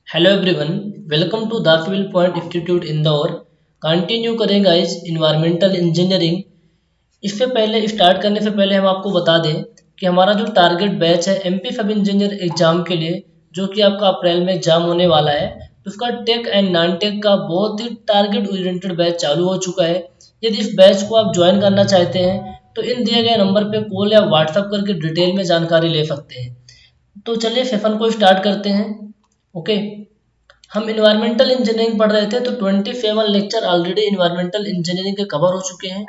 Hello everyone, welcome to the fuel point institute Indore. Continue करें guys environmental engineering. इससे पहले start करने से पहले हम आपको बता दें कि हमारा जो टारगेट बैच है एमपी सब इंजीनियर एग्जाम के लिए, जो कि आपका अप्रैल में एग्जाम होने वाला है, तो उसका टेक एंड नॉन टेक का बहुत ही टारगेट ओरिएंटेड बैच चालू हो चुका है। यदि इस बैच को आप ज्वाइन करना चाहते हैं तो इन दिए गए नंबर पे कॉल या व्हाट्सएप करके डिटेल में जानकारी ले सकते हैं। तो चलिए सेशन को स्टार्ट करते हैं। ओके, हम इन्वायरमेंटल इंजीनियरिंग पढ़ रहे थे तो 27 लेक्चर ऑलरेडी इन्वायरमेंटल इंजीनियरिंग के कवर हो चुके हैं।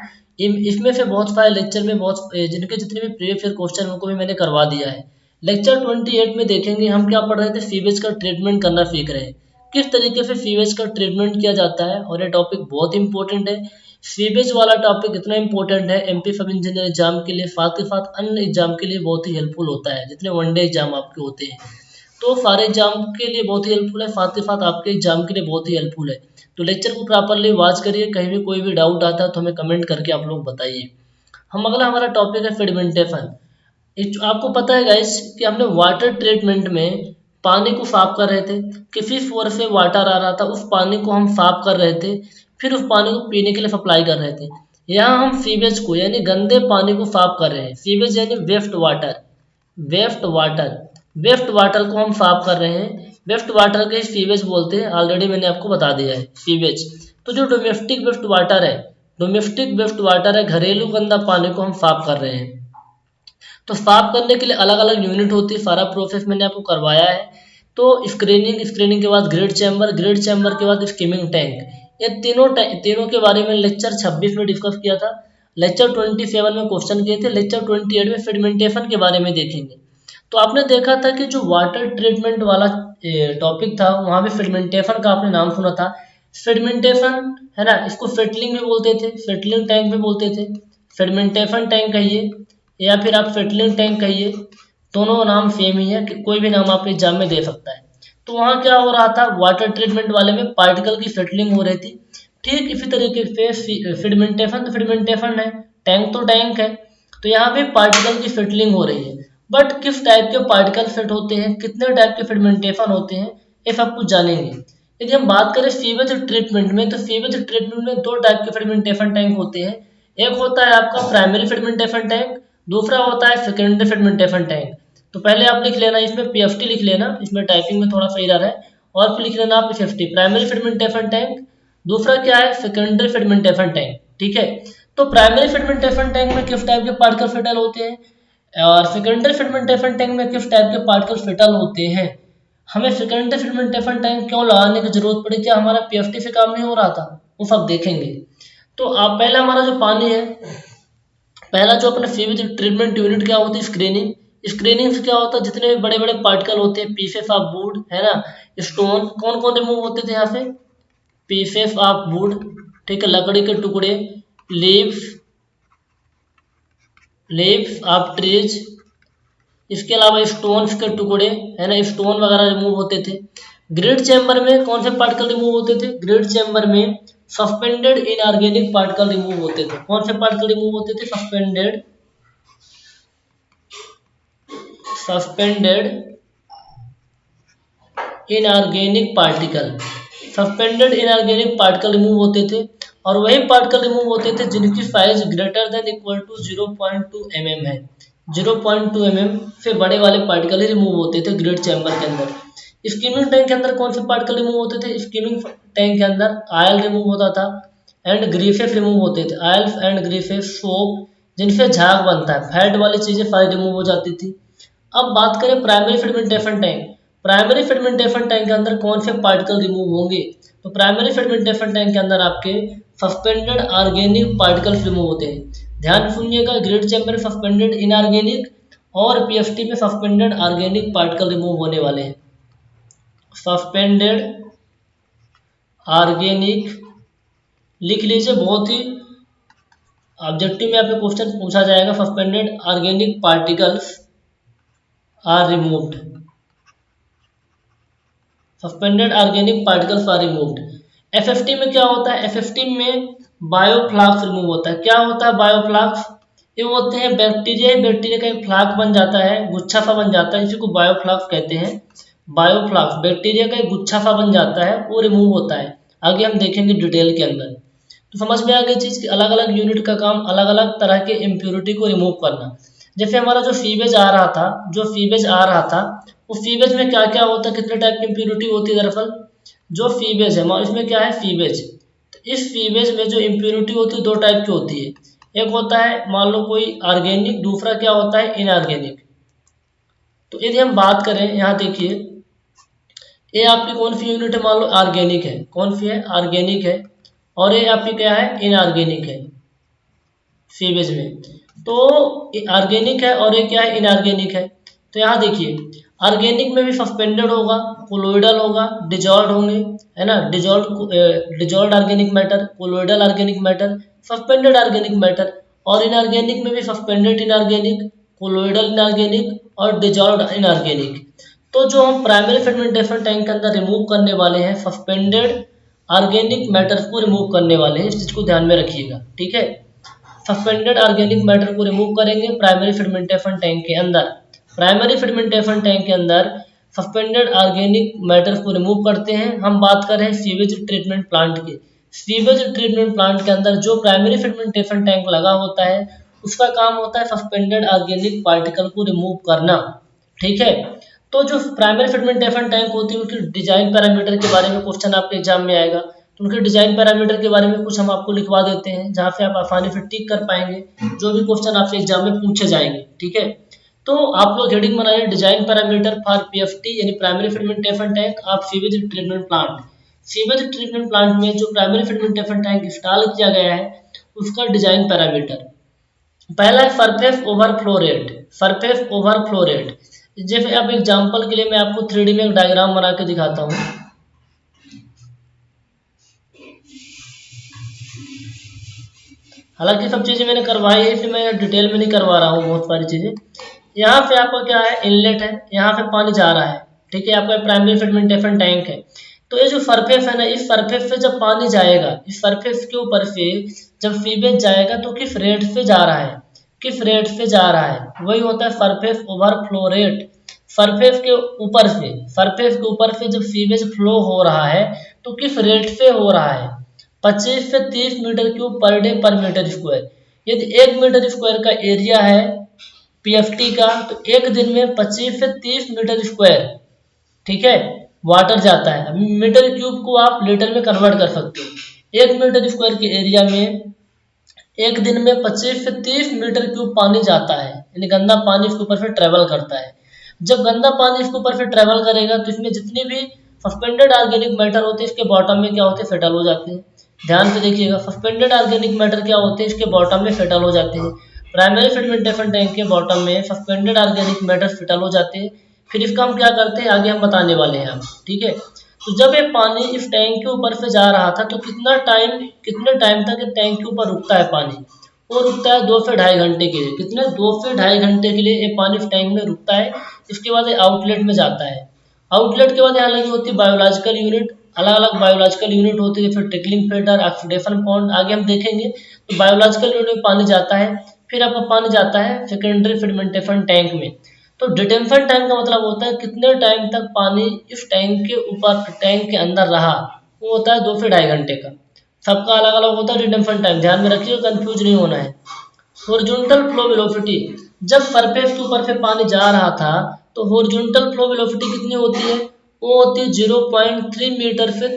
इसमें से बहुत सारे लेक्चर में बहुत जिनके जितने भी प्रीवियस ईयर क्वेश्चन उनको भी मैंने करवा दिया है। लेक्चर 28 में देखेंगे हम क्या पढ़ रहे थे, सीवेज का ट्रीटमेंट करना सीख रहे हैं, किस तरीके से सीवेज का ट्रीटमेंट किया जाता है। और ये टॉपिक बहुत इंपॉर्टेंट है। सीवेज वाला टॉपिक इतना इंपॉर्टेंट है एमपी सब इंजीनियर एग्जाम के लिए, साथ ही साथ अन्य एग्जाम के लिए बहुत ही हेल्पफुल होता है। जितने वनडे एग्जाम आपके होते हैं तो सारे एग्जाम के लिए बहुत ही हेल्पफुल है, साथ ही साथ आपके एग्जाम के लिए बहुत ही हेल्पफुल है। तो लेक्चर को प्रॉपरली वॉच करिए, कहीं भी कोई भी डाउट आता है तो हमें कमेंट करके आप लोग बताइए। हम अगला हमारा टॉपिक है सेडिमेंटेशन। आपको पता है गाइस कि हमने वाटर ट्रीटमेंट में पानी को साफ कर रहे थे, किसी सोर्स से वाटर आ रहा था, उस पानी को हम साफ कर रहे थे, फिर उस पानी को पीने के लिए सप्लाई कर रहे थे। यहाँ हम सीवेज को यानी गंदे पानी को साफ कर रहे हैं। सीवेज यानी waste water, waste water, waste water को हम साफ कर रहे हैं। वेस्ट वाटर के सीवेज बोलते हैं, ऑलरेडी मैंने आपको बता दिया है सीवेज। तो जो डोमेस्टिक वेस्ट वाटर है, डोमेस्टिक वेस्ट वाटर है, घरेलू गंदा पानी को हम साफ कर रहे हैं। तो साफ करने के लिए अलग अलग यूनिट होती है, सारा प्रोसेस मैंने आपको करवाया है। तो स्क्रीनिंग, स्क्रीनिंग के बाद ग्रेड चैम्बर, ग्रेड चैम्बर के बाद स्कीमिंग टैंक, ये तीनों के बारे में लेक्चर 26 में डिस्कस किया था। लेक्चर 27 में क्वेश्चन किए थे, लेक्चर 28 में सेडिमेंटेशन के बारे में देखेंगे। तो आपने देखा था कि जो वाटर ट्रीटमेंट वाला टॉपिक था वहाँ पे सेडिमेंटेशन का आपने नाम सुना था। सेडिमेंटेशन है ना, इसको सेटलिंग भी बोलते थे, सेटलिंग टैंक भी बोलते थे। सेडिमेंटेशन टैंक कहिए या फिर आप सेटलिंग टैंक कहिए, दोनों नाम सेम ही है, कि कोई भी नाम आप एग्जाम में दे सकता है। तो वहाँ क्या हो रहा था, वाटर ट्रीटमेंट वाले में पार्टिकल की सेटलिंग हो रही थी। ठीक इसी तरीके से सेडिमेंटेशन तो सेडिमेंटेशन है, टैंक तो टैंक है, तो यहाँ पे पार्टिकल की सेटलिंग हो रही है। बट किस टाइप के पार्टिकल सेट होते हैं, कितने टाइप के सेडिमेंटेशन होते हैं, ये सब कुछ जानेंगे। यदि हम बात करें सीवेज ट्रीटमेंट में, तो सीवेज ट्रीटमेंट में दो टाइप के सेडिमेंटेशन टैंक होते हैं। एक होता है आपका प्राइमरी सेडिमेंटेशन टैंक, दूसरा होता है सेकेंडरी सेडिमेंटेशन टैंक। तो पहले आप लिख लेना, इसमें पीएफटी लिख लेना, इसमें टाइपिंग में थोड़ा सही रहा है, और फिर लिख लेना आप पीएफटी, प्राइमरी सेडिमेंटेशन टैंक। दूसरा क्या है, सेकेंडरी सेडिमेंटेशन टैंक। ठीक है, तो प्राइमरी सेडिमेंटेशन टैंक में किस टाइप के पार्टिकल सेटल होते हैं, और सेकेंडरी सेडिमेंटेशन टैंक में किस टाइप के पार्टिकल सेटल होते हैं। हमें सेकेंडरी सेडिमेंटेशन टैंक क्यों लगाने की जरूरत पड़ी, क्या हमारा पीएफटी से काम नहीं हो रहा था, वो सब देखेंगे। तो आप पहला हमारा जो पानी है, पहला जो अपना सीवेज ट्रीटमेंट यूनिट क्या होती है, स्क्रीनिंग। स्क्रीनिंग से क्या होता है, जितने भी बड़े बड़े पार्टिकल होते हैं, पीसेस ऑफ वुड है ना, स्टोन, कौन कौन रिमूव होते थे यहाँ से, पीसेस ऑफ वुड, ठीक है, लकड़ी के टुकड़े, लीव्स, लीव्स ऑफ ट्रीज, इसके अलावा स्टोन्स के टुकड़े है ना, स्टोन वगैरह रिमूव होते थे। ग्रिड चैम्बर में कौन से पार्टिकल रिमूव होते थे, ग्रिड चैम्बर में सस्पेंडेड इनऑर्गेनिक पार्टिकल रिमूव होते थे। कौन से पार्टिकल रिमूव होते थे, suspended, suspended inorganic particle, suspended inorganic particle remove होते थे। और वही पार्टिकल रिमूव होते थे जिनकी size greater than equal to 0.2 mm है। 0.2 mm से बड़े वाले पार्टिकल ही रिमूव होते थे ग्रिड चैम्बर के अंदर। स्कीमिंग टैंक के अंदर कौन से पार्टिकल रिमूव होते थे, स्कीमिंग टैंक के अंदर ऑयल रिमूव होता था एंड ग्रीसेस रिमूव होते थे। ऑयल एंड ग्रीसेस, सोप, जिनसे झाग बनता है, फैट वाली चीजें सारी रिमूव हो जाती थी। अब बात करें प्राइमरी फेडिमेंटेशन टैंक। प्राइमरी फेडिमेंटेशन टैंक के अंदर कौन से पार्टिकल रिमूव होंगे, तो प्राइमरी फेडिमेंटेशन टैंक के अंदर आपके सस्पेंडेड ऑर्गेनिक पार्टिकल्स रिमूव होते हैं। ध्यान सुनिएगा, ग्रिड चैम्बर में सस्पेंडेड इनऑर्गेनिक और पीएफटी में सस्पेंडेड ऑर्गेनिक पार्टिकल रिमूव होने वाले हैं। सस्पेंडेड ऑर्गेनिक लिख लीजिए, बहुत ही ऑब्जेक्टिव में आपके क्वेश्चन पूछा जाएगा। Suspended organic particles are removed, suspended organic particles are removed. FFT में क्या होता है, एफएफटी में बायोफ्लाक्स रिमूव होता है। क्या होता है बायोफ्लाक्स, ये होते हैं बैक्टीरिया, बैक्टीरिया का एक फ्लाक बन जाता है, गुच्छा सा बन जाता है, इसी को बायोफ्लाक्स कहते हैं। बायोफ्लाक्स बैक्टीरिया का एक गुच्छा सा बन जाता है, वो रिमूव होता है। आगे हम देखेंगे डिटेल के अंदर। तो समझ में आ गई चीज़ कि अलग अलग यूनिट का काम अलग अलग तरह के इम्प्योरिटी को रिमूव करना। जैसे हमारा जो फीवेज आ रहा था, वो फीवेज में क्या क्या होता है, कितने टाइप की इम्प्योरिटी होती है। दरअसल जो फीवेज है हमारा, इसमें क्या है फीवेज, तो इस फीवेज में जो इम्प्योरिटी होती है दो टाइप की होती है। एक होता है मान लो कोई ऑर्गेनिक, दूसरा क्या होता है इनऑर्गेनिक। तो यदि हम बात करें, यहाँ देखिए ये आपकी कौन सी यूनिट है, मान लो ऑर्गेनिक है, कौन सी है ऑर्गेनिक है, और ये आपकी क्या है इनऑर्गेनिक है सीवेज में। तो ऑर्गेनिक है और ये क्या है इनऑर्गेनिक है। तो यहाँ देखिए ऑर्गेनिक में भी सस्पेंडेड होगा, कोलोइडल होगा, डिजॉल्व होंगे, है ना, dissolve organic matter, colloidal organic matter, suspended organic matter. और इनऑर्गेनिक में भी सस्पेंडेड इनऑर्गेनिक, कोलोइडल इनऑर्गेनिक और डिजॉल्व इनऑर्गेनिक। तो जो हम प्राइमरी फेर्मेंटेशन टैंक के अंदर रिमूव करने वाले हैं सस्पेंडेड ऑर्गेनिक मैटर्स को रिमूव करने वाले हैं, इस चीज को ध्यान में रखिएगा, ठीक है। सस्पेंडेड ऑर्गेनिक मैटर को रिमूव करेंगे प्राइमरी फेर्मेंटेशन टैंक के अंदर। प्राइमरी फेर्मेंटेशन टैंक के अंदर सस्पेंडेड ऑर्गेनिक मैटर्स को रिमूव करते हैं। हम बात कर रहे हैं सीवेज ट्रीटमेंट प्लांट की। सीवेज ट्रीटमेंट प्लांट के अंदर जो प्राइमरी फेर्मेंटेशन टैंक लगा होता है, उसका काम होता है सस्पेंडेड ऑर्गेनिक पार्टिकल को रिमूव करना, ठीक है। तो जो प्राइमरी फेर्मेंटेशन टैंक होती है उसकी डिजाइन पैरामीटर के बारे में क्वेश्चन आपके एग्जाम में आएगा। तो उनके डिजाइन पैरामीटर के बारे में कुछ हम आपको लिखवा देते हैं, जहाँ से आप आसानी से टिक कर पाएंगे जो भी क्वेश्चन आपसे एग्जाम में पूछे जाएंगे, ठीक है। तो आप लोग हेडिंग बनाइए डिजाइन पैरामीटर फॉर पीएफटी यानी primary fermentation tank of sewage treatment plant. Sewage treatment plant में जो प्राइमरी फेर्मेंटेशन टैंक इंस्टॉल किया गया है उसका डिजाइन पैरामीटर पहला है surface overflow rate. Surface overflow rate, जैसे अब एग्जांपल के लिए मैं आपको 3D में एक डायग्राम बना के दिखाता हूँ। हालांकि सब चीजें मैंने करवाई है, इसलिए मैं डिटेल में नहीं करवा रहा हूँ बहुत सारी चीजें। यहाँ पे आपका क्या है इनलेट है, यहाँ पे पानी जा रहा है, ठीक है, आपका प्राइमरी फेर्मेंटेशन टैंक है। तो ये जो सरफेस है ना, इस सरफेस पे जब पानी जाएगा, इस सरफेस के ऊपर से जब सीवेज जाएगा तो किस रेट से जा रहा है, किस रेट से जा रहा है, वही होता है सरफेस ओवरफ्लो रेट। सरफेस के ऊपर से जब सीवेज फ्लो हो रहा है तो किस रेट से हो रहा है, 25 से 30 मीटर क्यूब पर डे पर मीटर स्क्वायर। यदि 1 मीटर स्क्वायर का एरिया है पीएफटी का, तो एक दिन में 25 से 30 मीटर स्क्वायर, ठीक है, वाटर जाता है। अब मीटर क्यूब को आप लीटर में कन्वर्ट कर सकते हो। 1 मीटर स्क्वायर के एरिया में एक दिन में 25 से 30 मीटर क्यूब पानी जाता है, यानी गंदा पानी इसके ऊपर से ट्रेवल करता है। जब गंदा पानी इसके ऊपर से ट्रेवल करेगा तो इसमें जितनी भी सस्पेंडेड ऑर्गेनिक मैटर होते हैं इसके बॉटम में क्या होते हैं सेटल हो जाते हैं। ध्यान से देखिएगा, सस्पेंडेड ऑर्गेनिक मैटर क्या होते हैं इसके बॉटम में सेटल हो जाते हैं। प्राइमरी फेर्मेंटेशन टैंक के बॉटम में सस्पेंडेड ऑर्गेनिक मैटर सेटल हो जाते हैं। फिर इसका हम क्या करते हैं आगे हम बताने वाले हैं, ठीक है। तो जब ये पानी इस टैंक के ऊपर से जा रहा था तो कितने टाइम तक ये टैंक के ऊपर रुकता है पानी, वो रुकता है 2 से ढाई घंटे के लिए। कितने 2 से ढाई घंटे के लिए ये पानी इस टैंक में रुकता है। इसके बाद ये आउटलेट में जाता है। आउटलेट के बाद यहाँ लगी होती है बायोलॉजिकल यूनिट, अलग अलग बायोलॉजिकल यूनिट होती है, फिर ट्रिकलिंग फिल्टर, ऑक्सीडेशन पॉन्ड, आगे हम देखेंगे। तो बायोलॉजिकल यूनिट में पानी जाता है, फिर आपका पानी जाता है सेकेंडरी फेर्मेंटेशन टैंक में। तो डिटेंशन टाइम का मतलब होता है कितने टाइम तक पानी इस टैंक के ऊपर टैंक के अंदर रहा, वो होता है 2 से ढाई घंटे का। सबका अलग अलग होता है डिटेंशन टाइम, ध्यान में रखिएगा कंफ्यूज नहीं होना है। हॉरिजॉन्टल फ्लो वेलोसिटी, जब सरफेस के ऊपर से पानी जा रहा था तो हॉरिजॉन्टल फ्लो वेलोसिटी कितनी होती है, वो होती है 0.3 मीटर से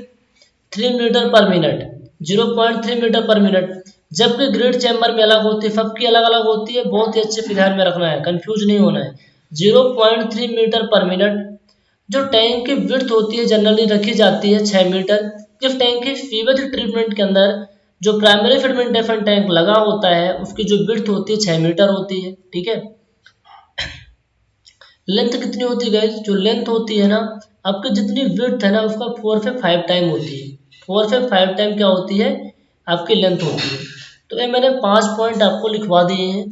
3 मीटर पर मिनट, 0.3 मीटर पर मिनट। जबकि ग्रिड चैम्बर में अलग होती है, सबकी अलग अलग होती है, बहुत ही अच्छे से ध्यान में रखना है, कंफ्यूज नहीं होना है। 0.3 मीटर पर मिनट। जो टैंक की विड्थ होती है जनरली रखी जाती है 6 मीटर। जिस टैंक की सीवेज ट्रीटमेंट के अंदर जो प्राइमरी फेर्मेंटेशन टैंक लगा होता है उसकी जो विड्थ होती है 6 मीटर होती है, ठीक है। लेंथ कितनी होती है गाइस, जो लेंथ होती है ना आपकी जितनी विड्थ है ना उसका 4 से 5 टाइम होती है। 4 से 5 टाइम क्या होती है आपकी लेंथ होती है। तो ये मैंने 5 पॉइंट आपको लिखवा दिए हैं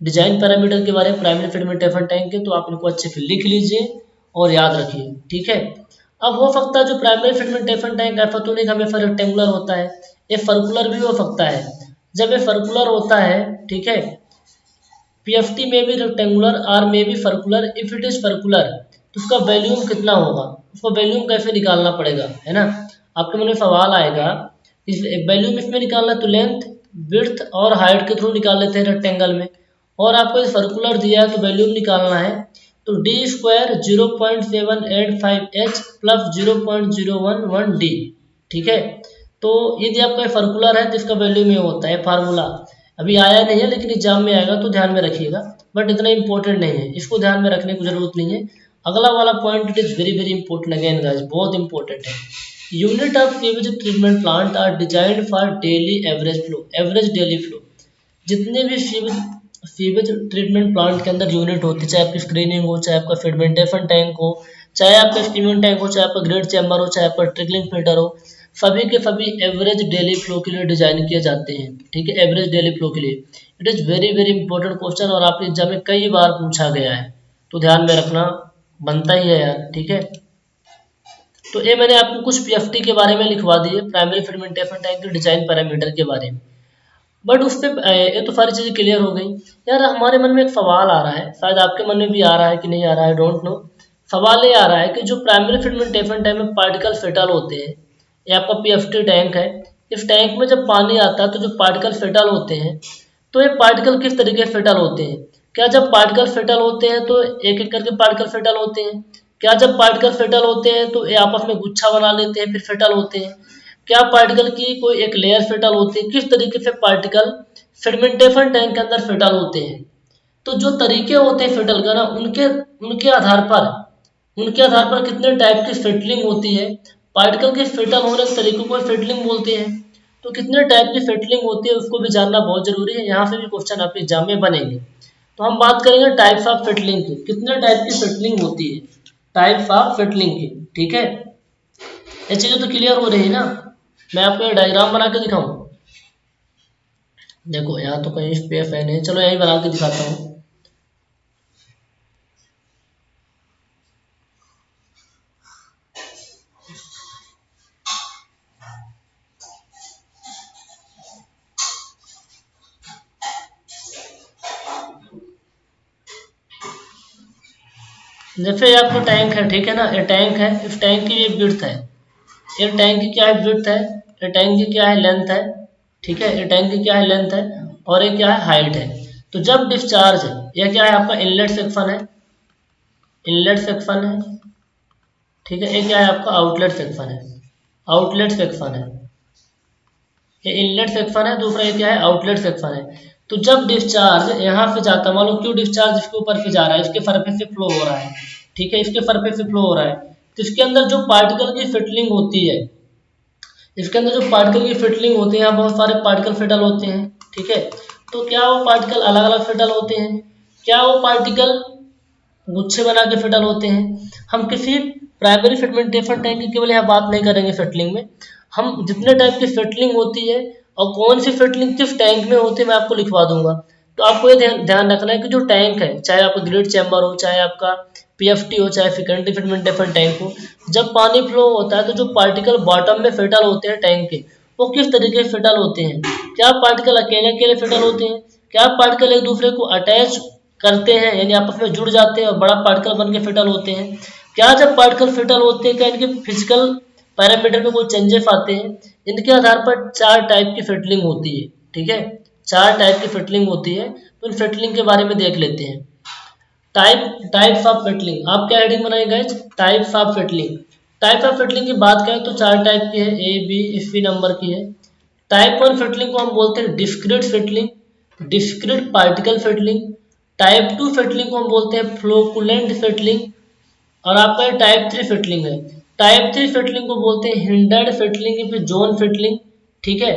डिजाइन पैरामीटर के बारे में प्राइमरी फेर्मेंटेशन टैंक के, तो आप इनको अच्छे से लिख लीजिए और याद रखिए, ठीक है। अब हो सकता है जो प्राइमरी फेर्मेंटेशन टैंक है फोटोनिक हमेशा रेक्टेंगुलर होता है, ये सर्कुलर भी हो सकता है। जब ये सर्कुलर होता है, ठीक है, पीएफटी में भी रेक्टेंगुलर, आर में भी circular, if it is circular, तो उसका वैल्यूम कितना होगा, उसका वैल्यूम कैसे निकालना पड़ेगा, है ना। आपके मन में सवाल आएगा, इस वैल्यूम इसमें निकालना तो लेंथ, विड्थ और हाइट के थ्रू निकाल लेते हैं रेक्टेंगल में, और आपको इस सर्कुलर दिया है तो वैल्यूम निकालना है, तो D square 0.785h plus 0.011d, ठीक है। तो यदि आपका सर्कुलर है तो इसका वैल्यू में होता है फार्मूला, अभी आया नहीं है लेकिन एग्जाम में आएगा तो ध्यान में रखिएगा, बट इतना इंपॉर्टेंट नहीं है, इसको ध्यान में रखने की जरूरत नहीं है। अगला वाला point it is very very important again guys, बहुत इंपॉर्टेंट है। Unit of sewage treatment plant are designed for daily average flow, average daily flow. जितने भी सीवेज ट्रीटमेंट प्लांट के अंदर यूनिट होती है, चाहे आपकी स्क्रीनिंग हो, चाहे आपका फेडमेंटेशन टैंक हो, चाहे आपका स्टीमिंग टैंक हो, चाहे आपका ग्रेड चैम्बर हो, चाहे आपका ट्रिकलिंग फिल्टर हो, सभी के सभी एवरेज डेली फ्लो के लिए डिजाइन किए जाते हैं, ठीक है, एवरेज डेली फ्लो के लिए। It is very very important question और आपके एग्जाम में कई बार पूछा गया है, तो ध्यान में रखना बनता ही है यार, ठीक है। तो ये मैंने आपको कुछ पीएफटी के बारे में लिखवा दिए, प्राइमरी फेडमेंटेशन टैंक के डिजाइन पैरामीटर के बारे में, बट उस पर ये तो सारी चीज़ें क्लियर हो गई। यार हमारे मन में एक सवाल आ रहा है, शायद आपके मन में भी आ रहा है कि नहीं आ रहा है, डोंट नो। सवाल ये आ रहा है कि जो प्राइमरी फेडमेंटेशन टैंक में पार्टिकल फेटल होते हैं, ये आपका पीएफटी टैंक है, इस टैंक में जब पानी आता है तो जो पार्टिकल फेटल होते हैं, तो ये पार्टिकल किस तरीके से फेटल होते हैं। क्या जब पार्टिकल फेटल होते हैं तो एक एक करके पार्टिकल फेटल होते हैं, क्या जब पार्टिकल फेटल होते हैं तो ये आपस में गुच्छा बना लेते हैं फिर फेटल होते हैं, क्या पार्टिकल की कोई एक लेयर फेटल होती है, किस तरीके से पार्टिकल फेडमेंटेशन टैंक के अंदर फेटल होते हैं। तो जो तरीके होते हैं फेटल का ना, उनके उनके आधार पर कितने टाइप की फेटलिंग होती है, पार्टिकल के फेटल होने के तरीकों को फेटलिंग बोलते हैं। तो कितने टाइप की फेटलिंग होती है उसको भी जानना बहुत जरूरी है, यहाँ से भी क्वेश्चन आपके एग्जाम में बनेंगे। तो हम बात करेंगे टाइप्स ऑफ फेटलिंग की, कितने टाइप की फेटलिंग होती है, टाइप्स ऑफ फेटलिंग की, ठीक है। ये चीजें तो क्लियर हो रही है ना। मैं आपको डायग्राम बना के दिखाऊं, देखो यहाँ तो कहीं स्पेस है नहीं, चलो यही बना के दिखाता हूँ। जैसे आपको टैंक है, ठीक है ना, ये टैंक है, इस टैंक की ये विड्थ है, ये टैंक की क्या है विड्थ है, ये टैंक की क्या है लेंथ है, ठीक है, ये टैंक की क्या है लेंथ है, और ये क्या है हाइट है। तो जब डिस्चार्ज है, ये क्या है आपका इनलेट सेक्शन है, इनलेट सेक्शन है, ठीक है, ये क्या है आपका आउटलेट सेक्शन है, आउटलेट सेक्शन है, ये इनलेट सेक्शन है, दूसरा ये क्या है आउटलेट सेक्शन है। तो जब डिस्चार्ज यहाँ से जाता है, मान लो क्यों डिस्चार्ज इसके ऊपर से जा रहा है, इसके सरफेस से फ्लो हो रहा है, ठीक है, इसके सरफेस से फ्लो हो रहा है, तो इसके अंदर जो पार्टिकल की फिटलिंग होती है, इसके अंदर जो पार्टिकल की फिटलिंग होती है, यहाँ बहुत सारे पार्टिकल फिटल होते हैं, ठीक है। तो क्या वो पार्टिकल अलग अलग फिटल होते हैं, क्या वो पार्टिकल गुच्छे बना के फिटल होते हैं। हम किसी प्राइमरी फेडमेंटेशन टैंक की केवल यहाँ बात नहीं करेंगे फिटलिंग में, हम जितने टाइप की फिटलिंग होती है और कौन सी फिटलिंग किस टैंक में होती है मैं आपको लिखवा दूंगा। तो आपको ये ध्यान रखना है कि जो टैंक है, चाहे आपका ग्रिड चैम्बर हो, चाहे आपका पीएफटी हो, चाहे सेकेंडरी फेडमेंटेशन टैंक हो, जब पानी फ्लो होता है तो जो पार्टिकल बॉटम में फिटल होते हैं टैंक के, वो किस तरीके से फिटल होते हैं। क्या पार्टिकल अकेले अकेले फिटल होते हैं, क्या पार्टिकल एक दूसरे को अटैच करते हैं, यानी आपस में जुड़ जाते हैं और बड़ा पार्टिकल बन के फिटल होते हैं। क्या जब पार्टिकल फिटल होते हैं क्या इनके फिजिकल पैरामीटर में कोई चेंजेस आते हैं। इनके आधार पर चार टाइप की फिटलिंग होती है, ठीक है, चार टाइप की फिटलिंग होती है। तो इन फिटलिंग के बारे में देख लेते हैं। टाइप्स ऑफ फिटलिंग, आप क्या हेडिंग बनाएंगे, टाइप्स ऑफ फिटलिंग। टाइप ऑफ फिटलिंग की बात करें तो चार टाइप की है, ए बी इसी नंबर की है। टाइप वन फिटलिंग को हम बोलते हैं discrete settling, discrete particle settling. Type two settling को हम बोलते हैं फ्लोकुलेंट फिटलिंग, और आपका टाइप थ्री फिटलिंग है। टाइप थ्री फिटलिंग को बोलते हैं हिंडर्ड फिटलिंग या फिर जोन फिटलिंग, ठीक है।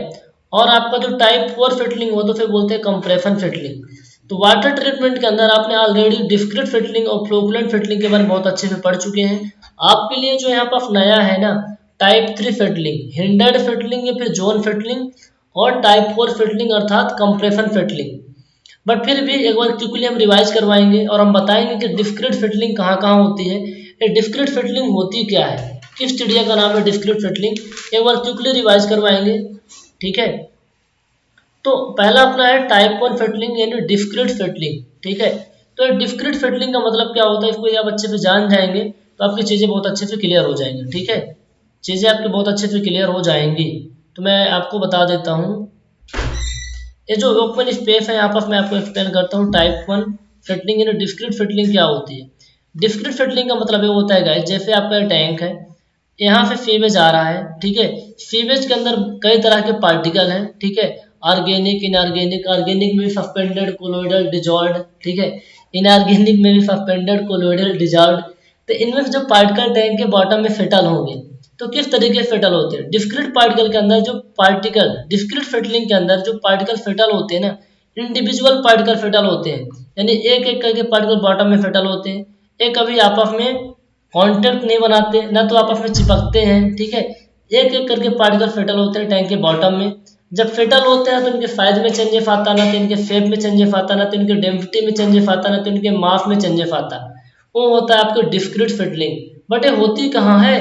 और आपका जो टाइप फोर फिटलिंग हो तो फिर बोलते हैं कंप्रेशन फिटलिंग। तो वाटर ट्रीटमेंट के अंदर आपने ऑलरेडी डिस्क्रीट फिटलिंग और फ्लोकुलेंट फिटलिंग के बारे में बहुत अच्छे से पढ़ चुके हैं। आपके लिए जो यहाँ पर नया है ना, टाइप थ्री फिटलिंग, हिंडर्ड फिटलिंग या फिर जोन फिटलिंग, और टाइप फोर फिटलिंग अर्थात कंप्रेशन फिटलिंग। बट फिर भी एक बार क्विकली हम रिवाइज करवाएंगे और हम बताएंगे कि डिस्क्रीट फिटलिंग कहाँ कहाँ होती है, ये डिस्क्रीट फिटलिंग होती क्या है, किस चिड़िया का नाम है डिस्क्रीट फिटलिंग, एक बार क्विकली रिवाइज करवाएंगे, ठीक है। तो पहला अपना है टाइप वन फिटलिंग यानी डिस्क्रीट फिटलिंग, ठीक है। तो डिस्क्रीट फिटलिंग का मतलब क्या होता है, इसको आप अच्छे से जान जाएंगे तो आपकी चीज़ें बहुत अच्छे से क्लियर हो जाएंगी। ठीक है, चीज़ें आपकी बहुत अच्छे से क्लियर हो जाएंगी। तो मैं आपको बता देता हूँ, ये जो ओपन स्पेस है यहाँ पर मैं आपको एक्सप्लेन करता हूँ। टाइप 1 फिटलिंग यानी डिस्क्रीट फिटलिंग क्या होती है। डिस्क्रीट फिटलिंग का मतलब ये होता है गाइस, जैसे आपका टैंक है, यहाँ से सीवेज आ रहा है, ठीक है, सीवेज के अंदर कई तरह के पार्टिकल हैं, ठीक है, ऑर्गेनिक, इनऑर्गेनिक, ऑर्गेनिक में भी सस्पेंडेड, कोलोइडल, डिजॉल्व्ड, ठीक है, इनऑर्गेनिक में भी सस्पेंडेड, कोलोइडल, डिजॉल्व्ड। तो इनमें से जो पार्टिकल टैंक के बॉटम में सेटल होंगे, तो किस तरीके से फेटल होते हैं। डिस्क्रीट पार्टिकल के अंदर जो पार्टिकल, डिस्क्रीट फेटलिंग के अंदर जो पार्टिकल फेटल होते हैं ना, इंडिविजुअल पार्टिकल फेटल होते हैं, यानी एक एक करके पार्टिकल बॉटम में फेटल होते हैं। एक कभी आपस में कांटेक्ट नहीं बनाते, ना तो आपस में चिपकते हैं, ठीक है, एक एक करके पार्टिकल फेटल होते हैं टैंक के बॉटम में। जब फेटल होते हैं तो इनके साइज में चेंजेस आता, ना तो इनके शेप में चेंजेस आता, ना तो इनके डेंसिटी में चेंजेस आता, ना तो इनके मास में चेंजेस आता। वो होता है आपको डिस्क्रीट फेटलिंग। बट ये होती कहाँ है,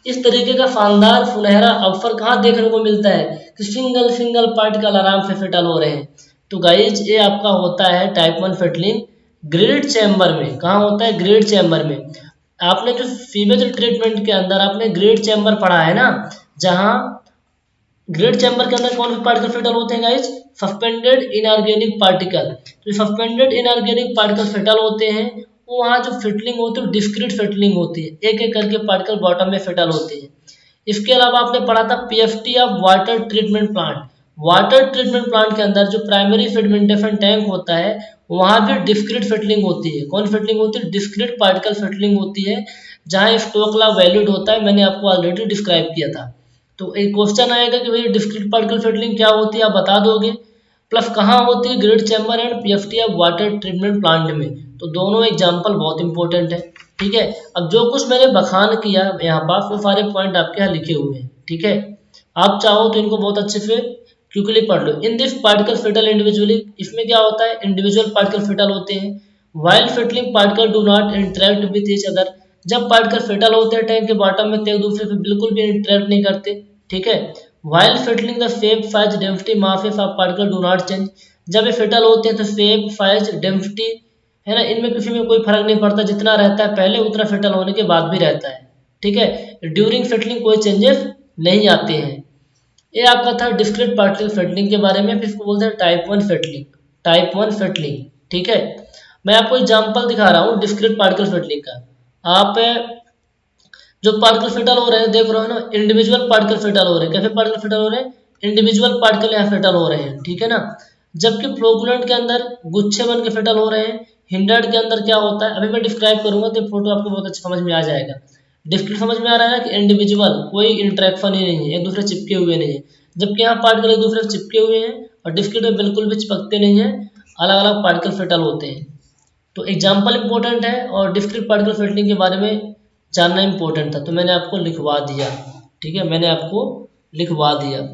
इस तरीके का शानदार सुनहरा अवसर कहाँ देखने को मिलता है कि सिंगल सिंगल पार्टिकल आराम से फेटल हो रहे हैं। तो गाइज ये आपका होता है टाइप 1 फेटलिंग ग्रिड चैम्बर में। कहाँ होता है, ग्रिड चैम्बर में। आपने जो सीवेज ट्रीटमेंट के अंदर आपने ग्रिड चैम्बर पढ़ा है ना, जहाँ ग्रिड चैम्बर के अंदर कौन से पार्टिकल फेटल होते हैं गाइज, सस्पेंडेड इनऑर्गेनिक पार्टिकल। तो सस्पेंडेड इनऑर्गेनिक पार्टिकल फेटल होते हैं, वो वहाँ जो फिटलिंग होती है डिस्क्रीट फिटलिंग होती है, एक एक करके पार्टिकल बॉटम में फेटल होते हैं। इसके अलावा आपने पढ़ा था PFT of water treatment plant. Water treatment plant के अंदर जो प्राइमरी फेडिमेंटेशन टैंक होता है, वहाँ भी डिस्क्रीट फिटलिंग होती है। कौन फिटलिंग होती है, डिस्क्रीट पार्टिकल फिटलिंग होती है, जहाँ स्टोक लॉ वैलिड होता है, मैंने आपको ऑलरेडी डिस्क्राइब किया था। तो एक क्वेश्चन आएगा कि भाई डिस्क्रीट पार्टिकल फिटलिंग क्या होती है, आप बता दोगे। प्लस कहाँ होती है, grid chamber and PFT of water treatment plant में। तो दोनों एग्जाम्पल बहुत इंपॉर्टेंट है। ठीक है, अब जो कुछ मैंने बखान किया यहाँ पास, वो सारे पॉइंट आपके यहाँ लिखे हुए हैं। ठीक है, आप चाहो तो इनको बहुत अच्छे से क्विकली पढ़ लो। In this particle settle individually, इसमें क्या होता है, इंडिविजुअल पार्टिकल फेटल होते हैं। While settling particle do not interact with each other. जब पार्टिकल फेटल होते हैं टैंक के बॉटम में, तो एक दूसरे से बिल्कुल भी इंटरेक्ट नहीं करते। ठीक है, while fettling the shape, size, density, mass of particle do not change. जब ये फेटल होते हैं तो शेप, साइज, डेंसिटी है ना, इनमें किसी में कोई फर्क नहीं पड़ता, जितना रहता है पहले उतना फेटल होने के बाद भी रहता है। ठीक है, ड्यूरिंग फेटलिंग कोई चेंजेस नहीं आते हैं। ये आपका था डिस्क्रीट पार्टिकल फेटलिंग के बारे में। फिर इसको बोलते हैं टाइप 1 फेटलिंग, टाइप 1 फेटलिंग। ठीक है, मैं आपको एग्जांपल दिखा रहा हूँ डिस्क्रीट पार्टिकल फेटलिंग का। आप जो पार्टिकल फेटल हो रहे हैं देख रहे हो ना, इंडिविजुअल पार्टिकल फेटल हो रहे हैं। कैसे पार्टिकल फेटल हो रहे हैं, इंडिविजुअल पार्टिकल यहाँ फेटल हो रहे हैं, ठीक है ना। जबकि फ्लोकुलेंट के अंदर गुच्छे बन के फेटल हो रहे हैं। हिंडर्ड के अंदर क्या होता है, अभी मैं डिस्क्राइब करूंगा तो फोटो आपको बहुत अच्छा समझ में आ जाएगा। डिस्क्रिप्ट समझ में आ रहा है ना कि इंडिविजुअल, कोई इंटरेक्शन ही नहीं है, एक दूसरे चिपके हुए नहीं है। जबकि यहाँ पार्टिकल एक दूसरे से चिपके हुए हैं, और डिस्क्रिप्ट में बिल्कुल भी चिपकते नहीं है, अलग अलग पार्टिकल फेटल होते हैं। तो एग्जाम्पल इंपॉर्टेंट है, और डिस्क्रीट पार्टिकल फिटलिंग के बारे में जानना इंपॉर्टेंट था, तो मैंने आपको लिखवा दिया। ठीक है, मैंने आपको लिखवा दिया।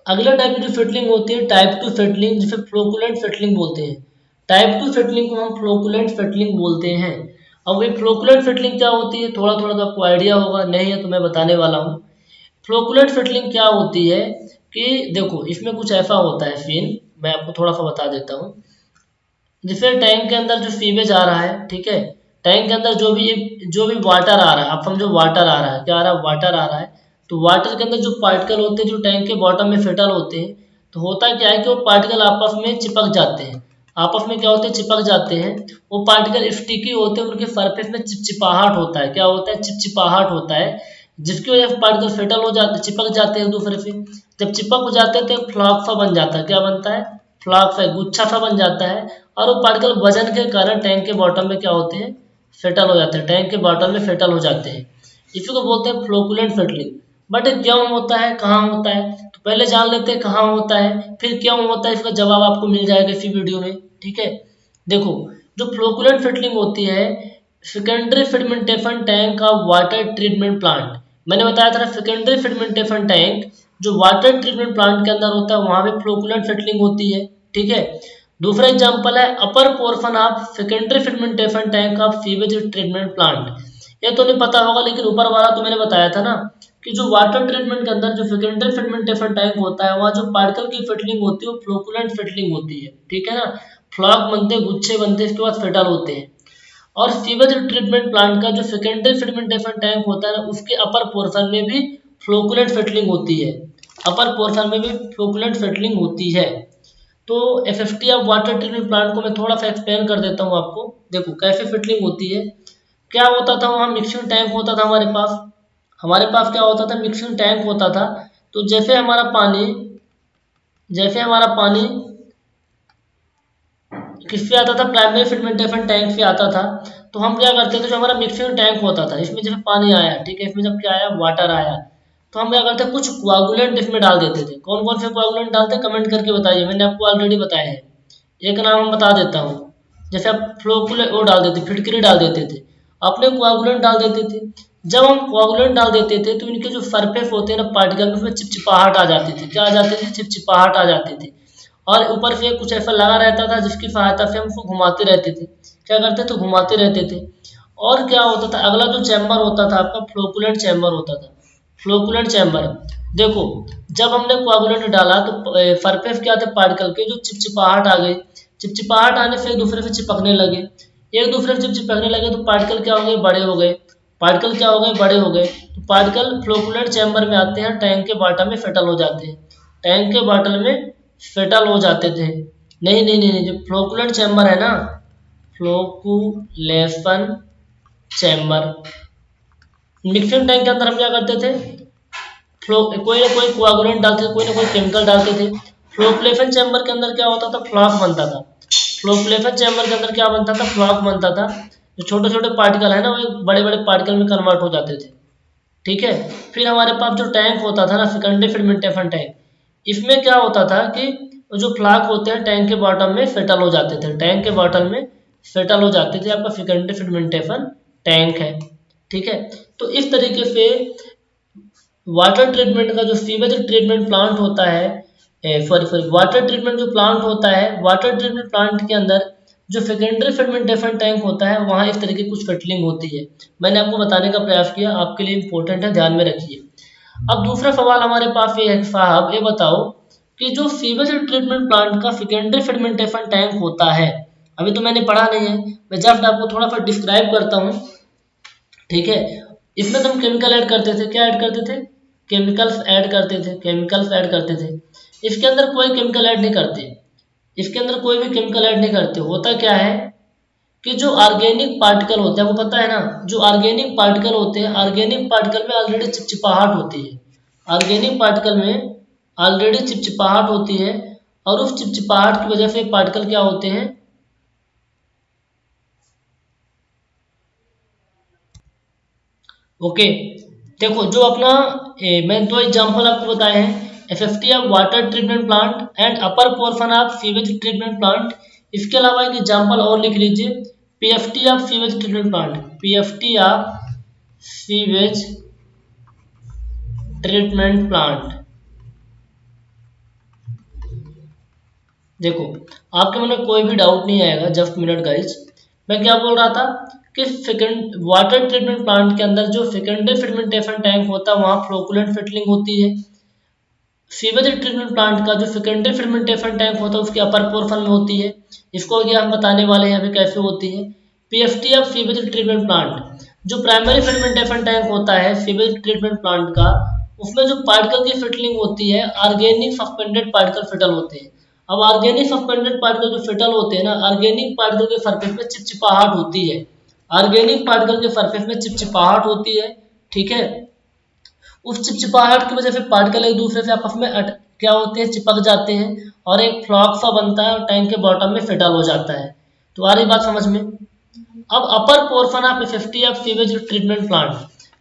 अगला टाइप की जो फिटलिंग होती है टाइप 2 फिटलिंग, जिसे फ्लोकुलेंट फिटलिंग बोलते हैं। टाइप 2 फिटलिंग को हम फ्लोकुलेंट फिटलिंग बोलते हैं। अब ये फ्लोकुलेंट फिटलिंग क्या होती है, थोड़ा थोड़ा तो आपको आइडिया होगा, नहीं है तो मैं बताने वाला हूँ। फ्लोकुलेंट फिटलिंग क्या होती है कि देखो, इसमें कुछ ऐसा होता है सीन, मैं आपको थोड़ा सा बता देता हूँ। जैसे टैंक के अंदर जो सीवेज आ रहा है, ठीक है, टैंक के अंदर जो भी वाटर आ रहा है, आप समझो वाटर आ रहा है, क्या आ रहा है, वाटर आ रहा है। तो वाटर के अंदर जो पार्टिकल होते हैं, जो टैंक के बॉटम में फेटल होते हैं, तो होता क्या है कि वो पार्टिकल आपस में चिपक जाते हैं। आपस में क्या होते हैं, चिपक जाते हैं। वो पार्टिकल स्टिकी होते हैं, उनके सरफेस में चिपचिपाहट होता है। क्या होता है, चिपचिपाहट होता है, जिसकी वजह से पार्टिकल फेटल हो जाते, चिपक जाते हैं एक दूसरे से। जब चिपक हो जाते हैं तो एक फ्लॉक सा बन जाता है। क्या बनता है, फ्लॉक सा, गुच्छा सा बन जाता है। और वो पार्टिकल वजन के कारण टैंक के बॉटम में क्या होते हैं, सेटल हो जाते हैं, टैंक के बॉटम में सेटल हो जाते हैं। इसी को बोलते हैं फ्लोकुलेंट फिटलिंग। बट क्यों होता है, कहाँ होता है, तो पहले जान लेते हैं कहाँ होता है, फिर क्यों होता है, इसका जवाब आपको मिल जाएगा इसी वीडियो में। ठीक है, देखो, जो फ्लोकुलेंट फिटलिंग होती है, secondary sedimentation tank of water treatment plant. मैंने बताया था सेकेंडरी फिडमेंटेशन टैंक जो वाटर ट्रीटमेंट प्लांट के अंदर होता है, वहां पे फ्लोकुलेंट फिटलिंग होती है। ठीक है, दूसरा एग्जांपल है upper portion of secondary sedimentation tank of sewage treatment plant. ये तो नहीं पता होगा, लेकिन ऊपर वाला तो मैंने बताया था ना, कि जो वाटर ट्रीटमेंट के अंदर जो सेकेंडरी फेडिमेंटेशन टैंक होता है वहाँ जो पार्टिकल की फेटलिंग होती है वो फ्लोकुलेंट फेटलिंग होती है, ठीक है ना। फ्लॉक बनते हैं, गुच्छे बनते हैं, इसके बाद फेटल होते हैं। और सीवेज ट्रीटमेंट प्लांट का जो सेकेंडरी फेडिमेंटेशन टैंक होता है ना उसके अपर पोर्शन में भी फ्लोकुलेंट फेटलिंग होती है, अपर पोर्शन में भी फ्लोकुलेंट फेटलिंग होती है। तो FFT of water treatment plant को मैं थोड़ा सा एक्सप्लेन कर देता हूँ आपको। देखो कैसे फिटलिंग होती है। क्या होता था, वहाँ मिक्सिंग टैंक होता था हमारे पास क्या होता था, मिक्सिंग टैंक होता था। तो जैसे हमारा पानी किस पे आता था, प्राइमरी फर्मेंटेशन टैंक पे आता था। तो हम क्या करते थे, जो हमारा मिक्सिंग टैंक होता था इसमें जब पानी आया, ठीक है, इसमें जब क्या आया, वाटर आया, तो हम क्या करते, कुछ कोआगुलेंट इसमें डाल देते थे। कौन कौन से कोआगुलेंट डालते, कमेंट करके बताइए, मैंने आपको ऑलरेडी बताया है। एक नाम हम बता देता हूँ, जैसे आप फ्लोकुलेंट वो डाल देते, फिटकरी डाल देते थे, अपने कोआगुलेंट डाल देते थे। जब हम कोआगुलेंट डाल देते थे तो इनके जो सरफेस होते हैं ना पार्टिकल में, उसमें चिपचिपाहट आ जाती थी। क्या आ जाती थी, चिपचिपाहट आ जाती थी। और ऊपर से कुछ ऐसा लगा रहता था जिसकी सहायता से हम उसको घुमाते रहते थे। क्या करते थे, घुमाते रहते थे। और क्या होता था, अगला जो चैम्बर होता था आपका फ्लोकुलेंट चैम्बर होता था। फ्लोकुलेंट चैम्बर, देखो जब हमने कोआगुलेंट डाला तो सरफेस क्या थे पार्टिकल के, जो चिपचिपाहट आ गई। चिपचिपाहट आने से एक दूसरे से चिपकने लगे, एक दूसरे से जब चिपकने लगे तो पार्टिकल क्या हो गए, बड़े हो गए। पार्टिकल क्या हो गए, बड़े हो गए। तो पार्टिकल फ्लोकुलेंट चैम्बर में आते हैं, टैंक के बॉटम में सेटल हो जाते हैं। टैंक के बॉटल में सेटल हो जाते थे। नहीं नहीं नहीं नहीं, जो फ्लोकुलेंट चैम्बर है ना, फ्लोकुलेशन चैम्बर, मिक्सिंग टैंक के अंदर हम क्या करते थे, फ्लो कोई ना कोई कोआगुलेंट डालते थे, कोई ना कोई केमिकल डालते थे। फ्लोकुलेशन चैम्बर के अंदर क्या होता था, फ्लॉक बनता था। फ्लोकुलेशन चैम्बर के अंदर क्या बनता था, फ्लॉक बनता था। जो छोटे छोटे पार्टिकल है ना वो बड़े बड़े पार्टिकल में कन्वर्ट हो जाते थे, ठीक है। फिर हमारे पास जो टैंक होता था ना, सेकेंडरी फर्मेंटेशन टैंक, इसमें क्या होता था कि जो फ्लाक होते हैं टैंक के बॉटम में सेटल हो जाते थे, टैंक के बॉटम में सेटल हो जाते थे। आपका सेकेंडरी फर्मेंटेशन टैंक है, ठीक है। तो इस तरीके से वाटर ट्रीटमेंट का जो सीवेज ट्रीटमेंट प्लांट होता है, सॉरी सॉरी वाटर ट्रीटमेंट जो प्लांट होता है, वाटर ट्रीटमेंट प्लांट के अंदर जो सेकेंडरी फर्मेंटेशन टैंक होता है वहाँ इस तरीके की कुछ फटलिंग होती है। मैंने आपको बताने का प्रयास किया, आपके लिए इंपॉर्टेंट है, ध्यान में रखिए। अब दूसरा सवाल हमारे पास ये है, साहब ये बताओ कि जो सीवेज ट्रीटमेंट प्लांट का सेकेंडरी फर्मेंटेशन टैंक होता है, अभी तो मैंने पढ़ा नहीं है, मैं जस्ट आपको थोड़ा सा डिस्क्राइब करता हूँ, ठीक है। इसमें तो हम केमिकल ऐड करते थे, क्या ऐड करते थे, केमिकल्स ऐड करते थे, केमिकल्स ऐड करते थे। इसके अंदर कोई केमिकल ऐड नहीं करते, इसके अंदर कोई भी केमिकल ऐड नहीं करते। होता क्या है कि जो ऑर्गेनिक पार्टिकल होते हैं, वो पता है ना, जो ऑर्गेनिक पार्टिकल होते हैं, ऑर्गेनिक पार्टिकल में ऑलरेडी चिपचिपाहट होती है। ऑर्गेनिक पार्टिकल में ऑलरेडी चिपचिपाहट होती है, और उस चिपचिपाहट की वजह से पार्टिकल क्या होते हैं, ओके। देखो जो अपना मैं दो एग्जांपल आपको बताए हैं, FFT of water treatment plant and upper portion of sewage treatment plant. इसके अलावा एक एग्जांपल और लिख लीजिए, PFT of sewage treatment plant, PFT of sewage treatment plant. देखो आपके मन में कोई भी डाउट नहीं आएगा, जस्ट मिनट गाइज। मैं क्या बोल रहा था कि सेकेंड वाटर ट्रीटमेंट प्लांट के अंदर जो सेकेंडरी फर्मेंटेशन टैंक होता है वहाँ फ्लोकुलेंट फिटलिंग होती है। सीवेज ट्रीटमेंट प्लांट का जो सेकेंडरी फर्मेंटेशन टैंक होता है उसके अपर पोर्शन में होती है। इसको अभी हम बताने वाले हैं अभी कैसे होती है। PFT of sewage treatment plant, जो प्राइमरी फर्मेंटेशन टैंक होता है सीवेज ट्रीटमेंट प्लांट का, उसमें जो पार्टिकल की फिटलिंग होती है ऑर्गेनिक सस्पेंडेड पार्टिकल फिटल होते हैं। अब ऑर्गेनिक सस्पेंडेड पार्टिकल जो फिटल होते हैं ना, ऑर्गेनिक पार्टिकल के सरफेस में चिपचिपाहट होती है, ऑर्गेनिक पार्टिकल के सरफेस में चिपचिपाहट होती है, ठीक है। उस चिपचिपाहट की वजह से पार्टिकल एक दूसरे से आपस में क्या होते हैं, चिपक जाते हैं, और एक फ्लॉक सा बनता है और टैंक के बॉटम में सेटल हो जाता है। तो आ रही बात समझ में। अब अपर portion of safety of sewage treatment plant,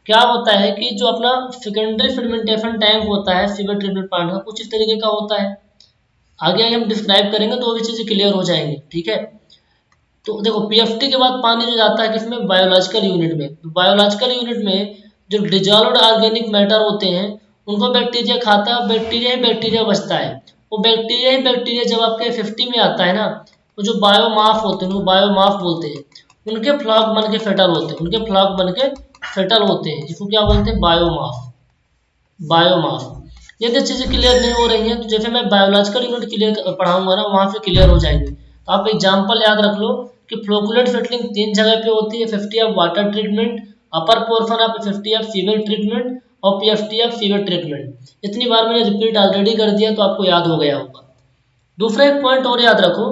क्या होता है कि जो अपना सेकेंडरी फर्मेंटेशन टैंक होता है सीवेज ट्रीटमेंट प्लांट का, कुछ इस तरीके का होता है। आगे आगे हम डिस्क्राइब करेंगे तो वो भी चीजें क्लियर हो जाएंगी, ठीक है। तो देखो पीएफटी के बाद पानी जो जाता है किसमें, बायोलॉजिकल यूनिट में। तो बायोलॉजिकल यूनिट में जो डिजॉल्व्ड ऑर्गेनिक मैटर होते हैं उनको बैक्टीरिया खाता है, बैक्टीरिया ही बैक्टीरिया बचता है। वो बैक्टीरिया ही बैक्टीरिया जब आपके 50 में आता है ना, तो जो बायोमास होते हैं उनको बायोमास बोलते हैं, उनके फ्लॉक बन के फेटल होते हैं, उनके फ्लॉक बन के फेटल होते हैं, इसको क्या बोलते हैं, बायोमास। बायोमास। यदि चीज़ें क्लियर नहीं हो रही हैं तो जैसे मैं बायोलॉजिकल यूनिट क्लियर पढ़ाऊंगा ना, वहाँ पे क्लियर हो जाएंगे। तो आप एग्जाम्पल याद रख लो कि फ्लोकुलेट फिटलिंग 3 जगह पे होती है, FFT of water treatment, upper portion of FFT of sewage treatment और पीएफटी ऑफ सीवेज ट्रीटमेंट। इतनी बार मैंने रिपीट ऑलरेडी कर दिया तो आपको याद हो गया होगा। दूसरा एक पॉइंट और याद रखो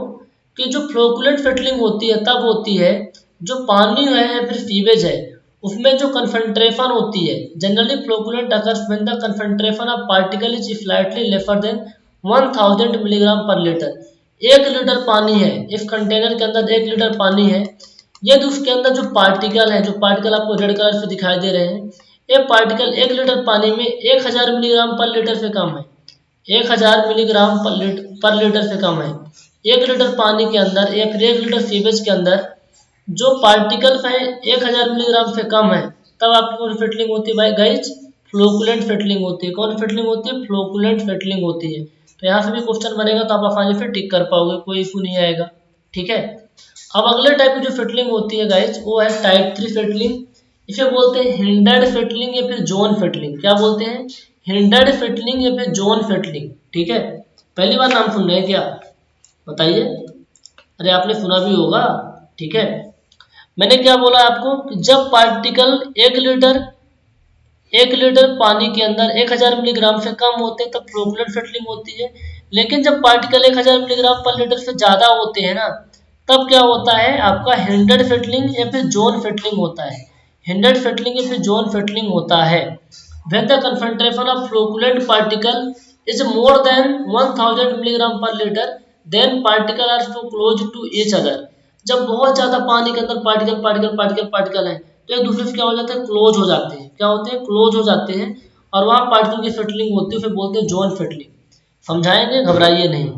कि जो फ्लोकुलेट फिटलिंग होती है तब होती है जो पानी है या फिर सीवेज है उसमें जो कंसंट्रेशन होती है। Generally flocculent occurs when the concentration of particle is slightly lesser than 1000 milligram per litre. 1 litre पानी है, इस कंटेनर के अंदर 1 लीटर पानी है। यदि उसके अंदर जो पार्टिकल है, जो पार्टिकल आपको रेड कलर से दिखाई दे रहे हैं, ये पार्टिकल 1 लीटर पानी में 1000 मिलीग्राम पर लीटर से कम है। 1000 मिलीग्राम पर लीटर से कम है। 1 लीटर पानी के अंदर या फिर 1 लीटर सीवेज के अंदर जो पार्टिकल्स हैं 1000 मिलीग्राम से कम है, तब आपकी कौन फिटलिंग होती है भाई गाइज? फ्लोकुलेंट फिटलिंग होती है। कौन फिटलिंग होती है? फ्लोकुलेंट फिटलिंग होती है। तो यहाँ से भी क्वेश्चन बनेगा तो आप आसानी से टिक कर पाओगे, कोई इशू नहीं आएगा। ठीक है। अब अगले टाइप की जो फिटलिंग होती है गाइज वो है टाइप 3 फिटलिंग। इसे बोलते हैं हिंडर्ड फिटलिंग या फिर जोन फिटलिंग। क्या बोलते हैं? हिंडर्ड फिटलिंग या फिर जोन फिटलिंग। ठीक है। पहली बार नाम सुन रहे हैं क्या? बताइए। अरे आपने सुना भी होगा। ठीक है। मैंने क्या बोला आपको कि जब पार्टिकल 1 लीटर पानी के अंदर 1000 मिलीग्राम से कम होते हैं तब फ्लोकुलेंट फिटलिंग होती है। लेकिन जब पार्टिकल 1000 मिलीग्राम पर लीटर से ज़्यादा होते हैं ना, तब क्या होता है आपका हिंडर्ड फिटलिंग या फिर जोन फिटलिंग होता है। हिंडर्ड फिटलिंग या फिर जोन फिटलिंग होता है when the concentration of flocculent particle is more than 1000 milligram per litre, then particle are so close to each other। जब बहुत ज्यादा पानी के अंदर पार्टिकल पार्टिकल पार्टिकल पार्टिकल है तो एक दूसरे से क्या हो जाता है? क्लोज हो जाते हैं। क्या होते हैं? क्लोज हो जाते हैं। और वहाँ पार्टिकल की फिटलिंग होती है, फिर बोलते हैं जोन फिटलिंग। समझाएंगे, घबराइए नहीं।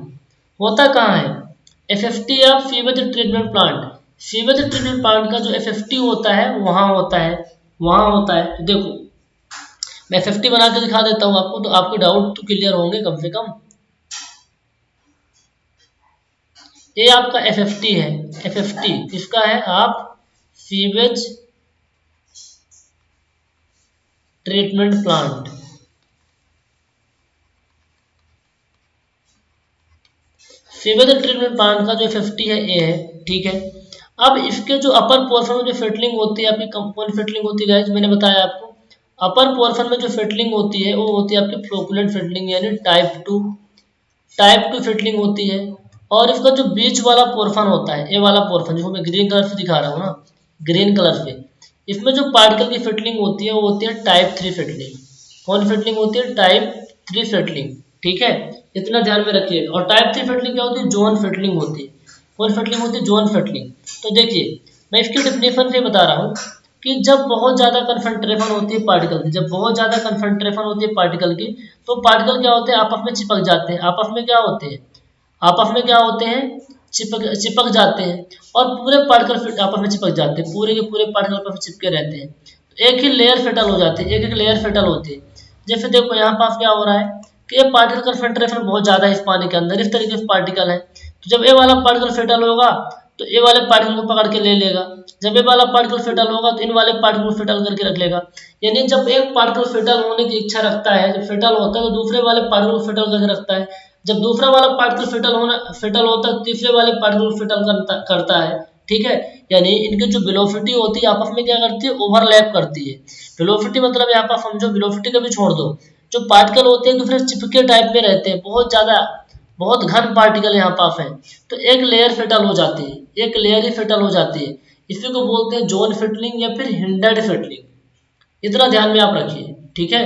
होता कहाँ है? FFT of sewage treatment plant. Sewage treatment plant का जो एफएफटी होता है वहाँ होता है, वहाँ होता है। तो देखो मैं एफएफटी बना के दिखा देता हूँ आपको, तो आपके डाउट तो क्लियर होंगे कम से कम। ये आपका एफएफटी है। एफएफटी किसका है? आप sewage treatment plant. Sewage treatment plant का जो एफएफटी है ये है। ठीक है। अब इसके जो अपर पोर्शन में जो फिटलिंग होती है आपकी, कौन फिटलिंग होती है गाइस? मैंने बताया आपको अपर पोर्शन में जो फिटलिंग होती है वो होती है आपकी फ्लोकुलेंट फिटलिंग यानी टाइप 2। टाइप 2 फिटलिंग होती है। और इसका जो बीच वाला पोर्शन होता है, ये वाला पोर्शन जिसको मैं ग्रीन कलर से दिखा रहा हूँ ना, ग्रीन कलर से, इसमें जो पार्टिकल की फिटलिंग होती है वो होती है टाइप 3 फिटलिंग। कौन फिटलिंग होती है? टाइप 3 फिटलिंग। ठीक है। इतना ध्यान में रखिएगा। और टाइप 3 फिटलिंग क्या होती है? जोन फिटलिंग होती है। कौन फिटलिंग होती है? जोन फिटलिंग। तो देखिए मैं इसकी डेफिनेशन से बता रहा हूँ कि जब बहुत ज़्यादा कंसंट्रेशन होती है पार्टिकल की, जब बहुत ज़्यादा कंसंट्रेशन होती है पार्टिकल की, तो पार्टिकल क्या होते हैं? आपस में चिपक जाते हैं। आपस में क्या होते हैं? आपस में क्या होते हैं? चिपक चिपक जाते हैं। और पूरे पार्टिकल फिट आपस में चिपक जाते हैं, पूरे के पूरे पार्टिकल आपस में चिपके रहते हैं। तो एक ही लेयर फेटल हो जाती है, एक एक लेयर फेटल होती है। जैसे देखो यहाँ पास क्या हो रहा है कि ये पार्टिकल कंसंट्रेशन बहुत ज़्यादा है इस पानी के अंदर, इस तरीके से पार्टिकल है। तो जब ये वाला पार्टिकल फेटल होगा तो ये वाले पार्टिकल को पकड़ के ले लेगा। जब ये वाला पार्टिकल फेटल होगा तो इन वाले पार्टिकल को फेटल करके रख लेगा। यानी जब एक पार्टिकल फेटल होने की इच्छा रखता है, जब फेटल होता है तो दूसरे वाले पार्टिकल को फेटल करके रखता है। जब दूसरा वाला पार्टिकल फेटल होता है तीसरे वाले पार्टिकल को फेटल करता है। ठीक है। यानी इनकी जो वेलोसिटी होती है आपस में क्या करती है? ओवरलैप करती है। वेलोसिटी मतलब यहाँ पर समझो, वेलोसिटी का भी छोड़ दो, जो पार्टिकल होते हैं दूसरे चिपके टाइप में रहते हैं, बहुत ज्यादा बहुत घन पार्टिकल यहाँ पास है, तो एक लेयर फेटल हो जाती है, एक लेयर ही फेटल हो जाती है। इसी को बोलते हैं जोन फिटलिंग या फिर हिंडर्ड फिटलिंग। इतना ध्यान में आप रखिए। ठीक है।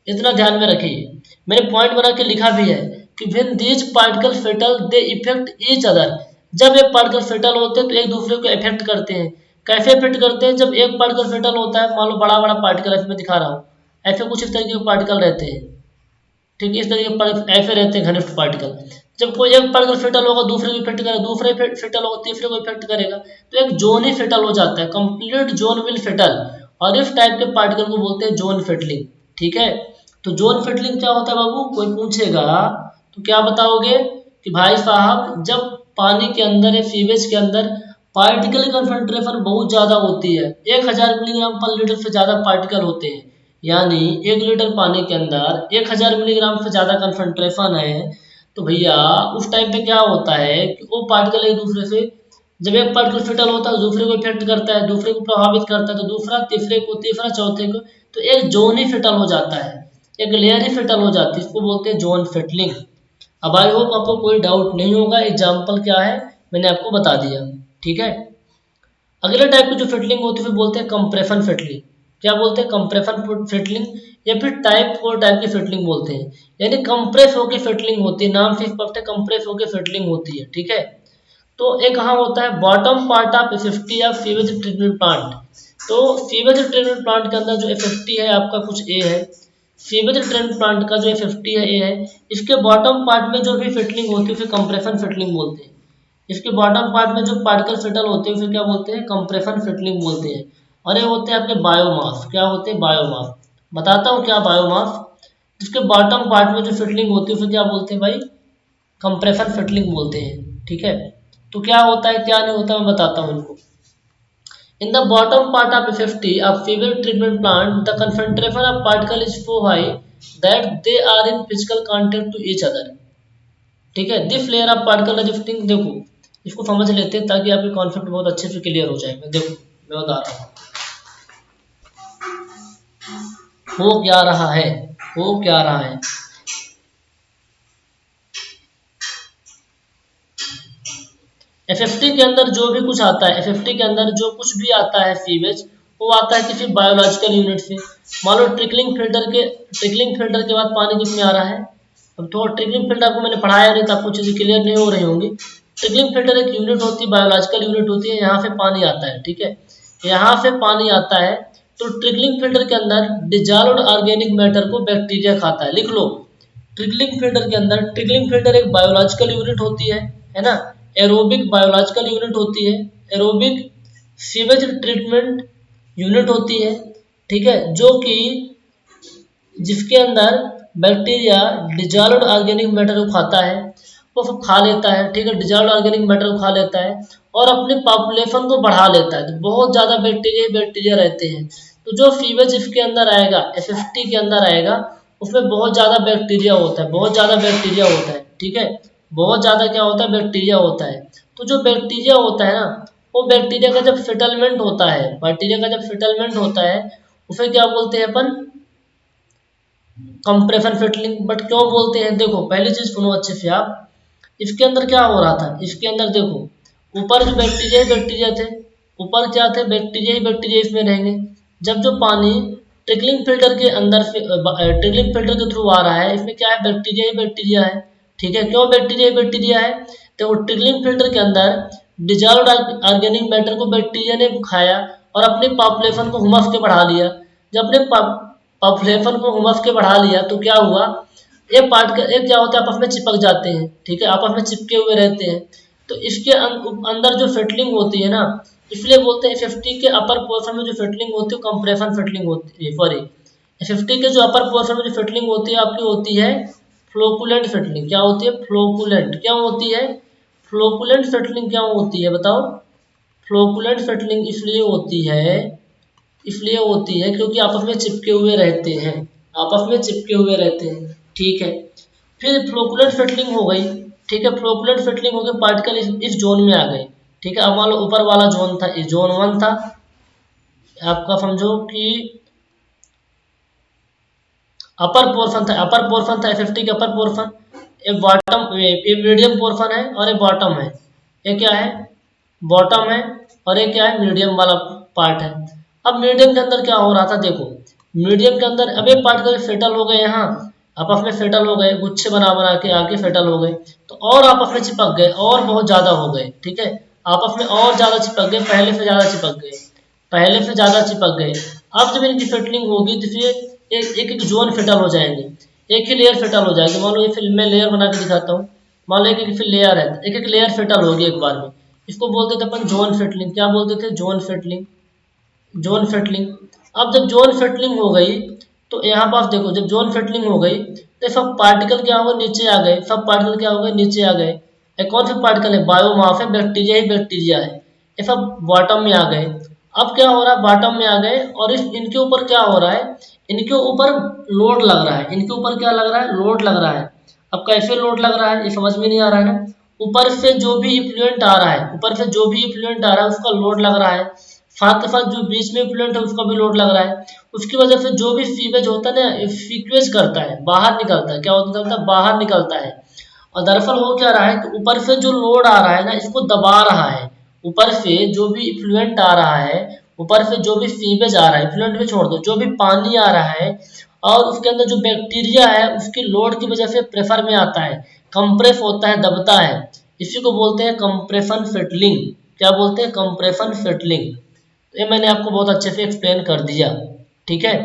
इतना ध्यान में रखिए। मैंने पॉइंट बना के लिखा भी है कि when these particle settle they effect each other. जब एक पार्टिकल फेटल होते हैं तो एक दूसरे को इफेक्ट करते हैं। कैसे इफेक्ट करते हैं? जब एक पार्टिकल फेटल होता है, मान लो बड़ा बड़ा पार्टिकल ऐसे मैं दिखा रहा हूँ, ऐसे कुछ इस तरीके के पार्टिकल रहते हैं। ठीक है। इस तरीके के ऐसे रहते हैं घनिष्ठ पार्टिकल। जब कोई एक पार्टिकल फेटल होगा दूसरे को इफेक्ट करेगा, दूसरे फेटल होगा तीसरे को इफेक्ट करेगा, तो एक जोन ही फेटल हो जाता है, कंप्लीट जोन विल फेटल। और इस टाइप के पार्टिकल को बोलते हैं जोन फेटलिंग। ठीक है। तो जोन फेटलिंग क्या होता है बाबू? कोई पूछेगा तो क्या बताओगे कि भाई साहब जब पानी के अंदर या सीवेज के अंदर पार्टिकल कंसंट्रेशन बहुत ज्यादा होती है, 1000 मिलीग्राम पर लीटर से ज्यादा पार्टिकल होते हैं, यानी 1 लीटर पानी के अंदर 1000 मिलीग्राम से ज़्यादा कंसंट्रेशन है, तो भैया उस टाइम पे क्या होता है कि वो पार्टिकल एक दूसरे से, जब एक पार्टिकल फिटल होता है दूसरे को इफेक्ट करता है, दूसरे को प्रभावित करता है, तो दूसरा तीसरे को, तीसरा चौथे को, तो एक जोन ही फिटल हो जाता है, एक लेयर ही फिटल हो जाती है, इसको बोलते हैं जोन फिटलिंग। अब आई होप आपको कोई डाउट नहीं होगा, एग्जाम्पल क्या है मैंने आपको बता दिया, ठीक है। अगले टाइप की जो फिटलिंग होती है बोलते हैं कंप्रेशन फिटलिंग। क्या बोलते हैं? कंप्रेशन फिटलिंग, या फिर टाइप 4 टाइप की फिटलिंग बोलते हैं, यानी कंप्रेस होकर फिटलिंग होती है, नाम से स्पष्ट है कंप्रेस होकर फिटलिंग होती है, ठीक है। तो एक कहाँ होता है बॉटम पार्ट ऑफ एफएफटी या सीवेज ट्रीटमेंट प्लांट। तो सीवेज ट्रीटमेंट प्लांट के अंदर जो एफएफटी है आपका कुछ ए है, सीवेज ट्रीटमेंट प्लांट का जो एफएफटी है ए है, इसके बॉटम पार्ट में जो भी फिटलिंग होती है उसे कंप्रेशन फिटलिंग बोलते हैं। इसके बॉटम पार्ट में जो पार्टिकल फिटल होते हैं उसे क्या बोलते हैं? कंप्रेशन फिटलिंग बोलते हैं। और ये होते हैं आपके बायोमास। क्या होते हैं? बायोमास। बताता हूँ क्या बायोमास। इसके बॉटम पार्ट में जो फिटलिंग होती है उसे क्या बोलते हैं भाई? कंप्रेशन फिटलिंग बोलते हैं, ठीक है। तो क्या होता है क्या नहीं होता मैं बताता हूँ इनको। In the bottom part of FFT of sewage treatment plant, the concentration of particle is so high that they are in physical contact to each other. ठीक है, this layer of particle resisting. देखो इसको समझ लेते हैं ताकि आपके concept बहुत अच्छे से क्लियर हो जाएगा। देखो मैं बता रहा हूँ हो क्या रहा है, हो क्या रहा है। एफएफटी के अंदर जो भी कुछ आता है, एफएफटी के अंदर जो कुछ भी आता है सीवेज, वो आता है किसी बायोलॉजिकल यूनिट से। मान लो ट्रिकलिंग फिल्टर के बाद पानी किसमें आ रहा है। अब तो ट्रिकलिंग फिल्टर आपको मैंने पढ़ाया नहीं था, आपको चीजें क्लियर नहीं हो रही होंगी। ट्रिकलिंग फिल्टर एक यूनिट होती है, बायोलॉजिकल यूनिट होती है, यहाँ से पानी आता है, ठीक है। यहाँ से पानी आता है, तो ट्रिकलिंग फिल्टर के अंदर डिजॉल्व्ड ऑर्गेनिक मैटर को बैक्टीरिया खाता है। लिख लो, ट्रिकलिंग फिल्टर के अंदर, ट्रिकलिंग फिल्टर एक बायोलॉजिकल यूनिट होती है ना। एरोबिक बायोलॉजिकल यूनिट होती है, एरोबिक सीवेज ट्रीटमेंट यूनिट होती है, ठीक है, जो कि जिसके अंदर बैक्टीरिया डिजॉल्व्ड ऑर्गेनिक मैटर को खाता है, वो सब खा लेता है, ठीक है, डिजॉल्व्ड ऑर्गेनिक मैटर को खा लेता है और अपने पॉपुलेशन को बढ़ा लेता है। तो बहुत ज़्यादा बैक्टीरिया रहते हैं, तो जो सीवेज इसके अंदर आएगा, एफएफटी के अंदर आएगा, उसमें बहुत ज़्यादा बैक्टीरिया होता है, बहुत ज़्यादा बैक्टीरिया होता है, ठीक है, बहुत ज़्यादा क्या होता है? बैक्टीरिया होता है। तो जो बैक्टीरिया होता है ना, वो बैक्टीरिया का जब सेटलमेंट होता है, बैक्टीरिया का जब सेटलमेंट होता है उसे क्या बोलते हैं अपन? कंप्रेशन फिटलिंग। बट क्यों बोलते हैं? देखो पहली चीज सुनो अच्छे से आप, इसके अंदर क्या हो रहा था, इसके अंदर देखो ऊपर जो बैक्टीरिया ही बैक्टीरिया थे, ऊपर क्या थे? बैक्टीरिया ही बैक्टीरिया इसमें रहेंगे। जब जो पानी ट्रिकलिंग फिल्टर के अंदर से ट्रिकलिंग फिल्टर के थ्रू आ रहा है, इसमें क्या है? बैक्टीरिया ही बैक्टीरिया है, ठीक है। क्यों बैक्टीरिया ही बैक्टीरिया है? तो ट्रिकलिंग फिल्टर के अंदर डिजॉल्व्ड ऑर्गेनिक मैटर को बैक्टीरिया ने खाया और अपनी पॉपुलेशन को हुमस के बढ़ा लिया। जब अपने पॉपुलेशन को हुमस के बढ़ा लिया तो क्या हुआ? एक पार्टिकल, एक क्या होता है, आपस में चिपक जाते हैं, ठीक है, आपस में चिपके हुए रहते हैं। तो इसके अंदर जो फिटलिंग होती है ना, इसलिए बोलते हैं एफएफटी के अपर पोर्शन में जो फिटलिंग होती है कंप्रेशन फिटलिंग होती है। सॉरी, एफएफटी के जो अपर पोर्शन में जो फिटलिंग होती है आपकी होती है फ्लोकुलेंट फिटलिंग। क्या होती है? फ्लोकुलेंट। क्या होती है? फ्लोकुलेंट फिटलिंग। क्या होती है बताओ? फ्लोकुलेंट फिटलिंग इसलिए होती है क्योंकि आपस में चिपके हुए रहते हैं, आपस में चिपके हुए रहते हैं, ठीक है। फिर फ्लोकुलेंट फिटलिंग हो गई, ठीक है, फ्लोकुलेंट फिटलिंग हो गई, पार्टिकल इस जोन में आ गए, ठीक है। अब मान लो ऊपर वाला जोन था, इस जोन 1 था आपका, समझो कि अपर पोर्शन था एफएफटी के अपर पोर्शन, एक बॉटम, एक मीडियम पोर्शन है और एक बॉटम है। ये क्या है? बॉटम है और ये क्या है? मीडियम वाला पार्ट है। अब मीडियम के अंदर क्या हो रहा था, देखो मीडियम के अंदर अब एक पार्टिकल सेटल हो गए, यहाँ आपस में सेटल हो गए, गुच्छे बना बना के आके सेटल हो गए, तो और आपस में चिपक गए और बहुत ज्यादा हो गए, ठीक है, आपस में और ज्यादा चिपक गए, पहले से ज्यादा चिपक गए, पहले से ज्यादा चिपक गए। अब जब इनकी फिटलिंग होगी तो फिर एक एक जोन फिटल हो जाएंगे, एक ही लेयर फिटल हो जाएगी। मान लो ये फिर मैं लेयर बना के दिखाता हूँ, मान लो एक फिर लेयर है, एक एक लेयर फिटल होगी एक बार में, इसको बोलते थे अपन जोन फिटलिंग। क्या बोलते थे? Zone settling, zone settling. अब जब जोन फिटलिंग हो गई तो यहाँ पास देखो, जब जोन फिटलिंग हो गई तो सब पार्टिकल क्या हो गए? नीचे आ गए, सब पार्टिकल क्या हो गए? नीचे आ गए। ये कौन से पार्टिकल है? बायोमास है, बैक्टीरिया ही बैक्टीरिया है, ये सब बॉटम में आ गए। अब क्या हो रहा है, बॉटम में आ गए और इस इनके ऊपर क्या हो रहा है, इनके ऊपर लोड लग रहा है, इनके ऊपर क्या लग रहा है, लोड लग रहा है। अब कैसे लोड लग रहा है ये समझ में नहीं आ रहा है ना। ऊपर से जो भी इफ्लुएंट आ रहा है, ऊपर से जो भी इफ्लुएंट आ रहा है उसका लोड लग रहा है, साथ के साथ जो बीच में इफ्लुएंट है उसका भी लोड लग रहा है। उसकी वजह से जो भी सीवेज होता है ना, सीक्वेज करता है, बाहर निकलता है, क्या होता है, बाहर निकलता है। और दरअसल हो क्या रहा है कि ऊपर से जो लोड आ रहा है ना, इसको दबा रहा है। ऊपर से जो भी इफ्लुएंट आ रहा है, ऊपर से जो भी सीवेज आ रहा है, इफ्लुएंट भी छोड़ दो, जो भी पानी आ रहा है और उसके अंदर जो बैक्टीरिया है उसकी लोड की वजह से प्रेशर में आता है, कंप्रेस होता है, दबता है। इसी को बोलते हैं कंप्रेशन सेटलिंग। क्या बोलते हैं, कंप्रेशन सेटलिंग। ये मैंने आपको बहुत अच्छे से एक्सप्लेन कर दिया। ठीक है,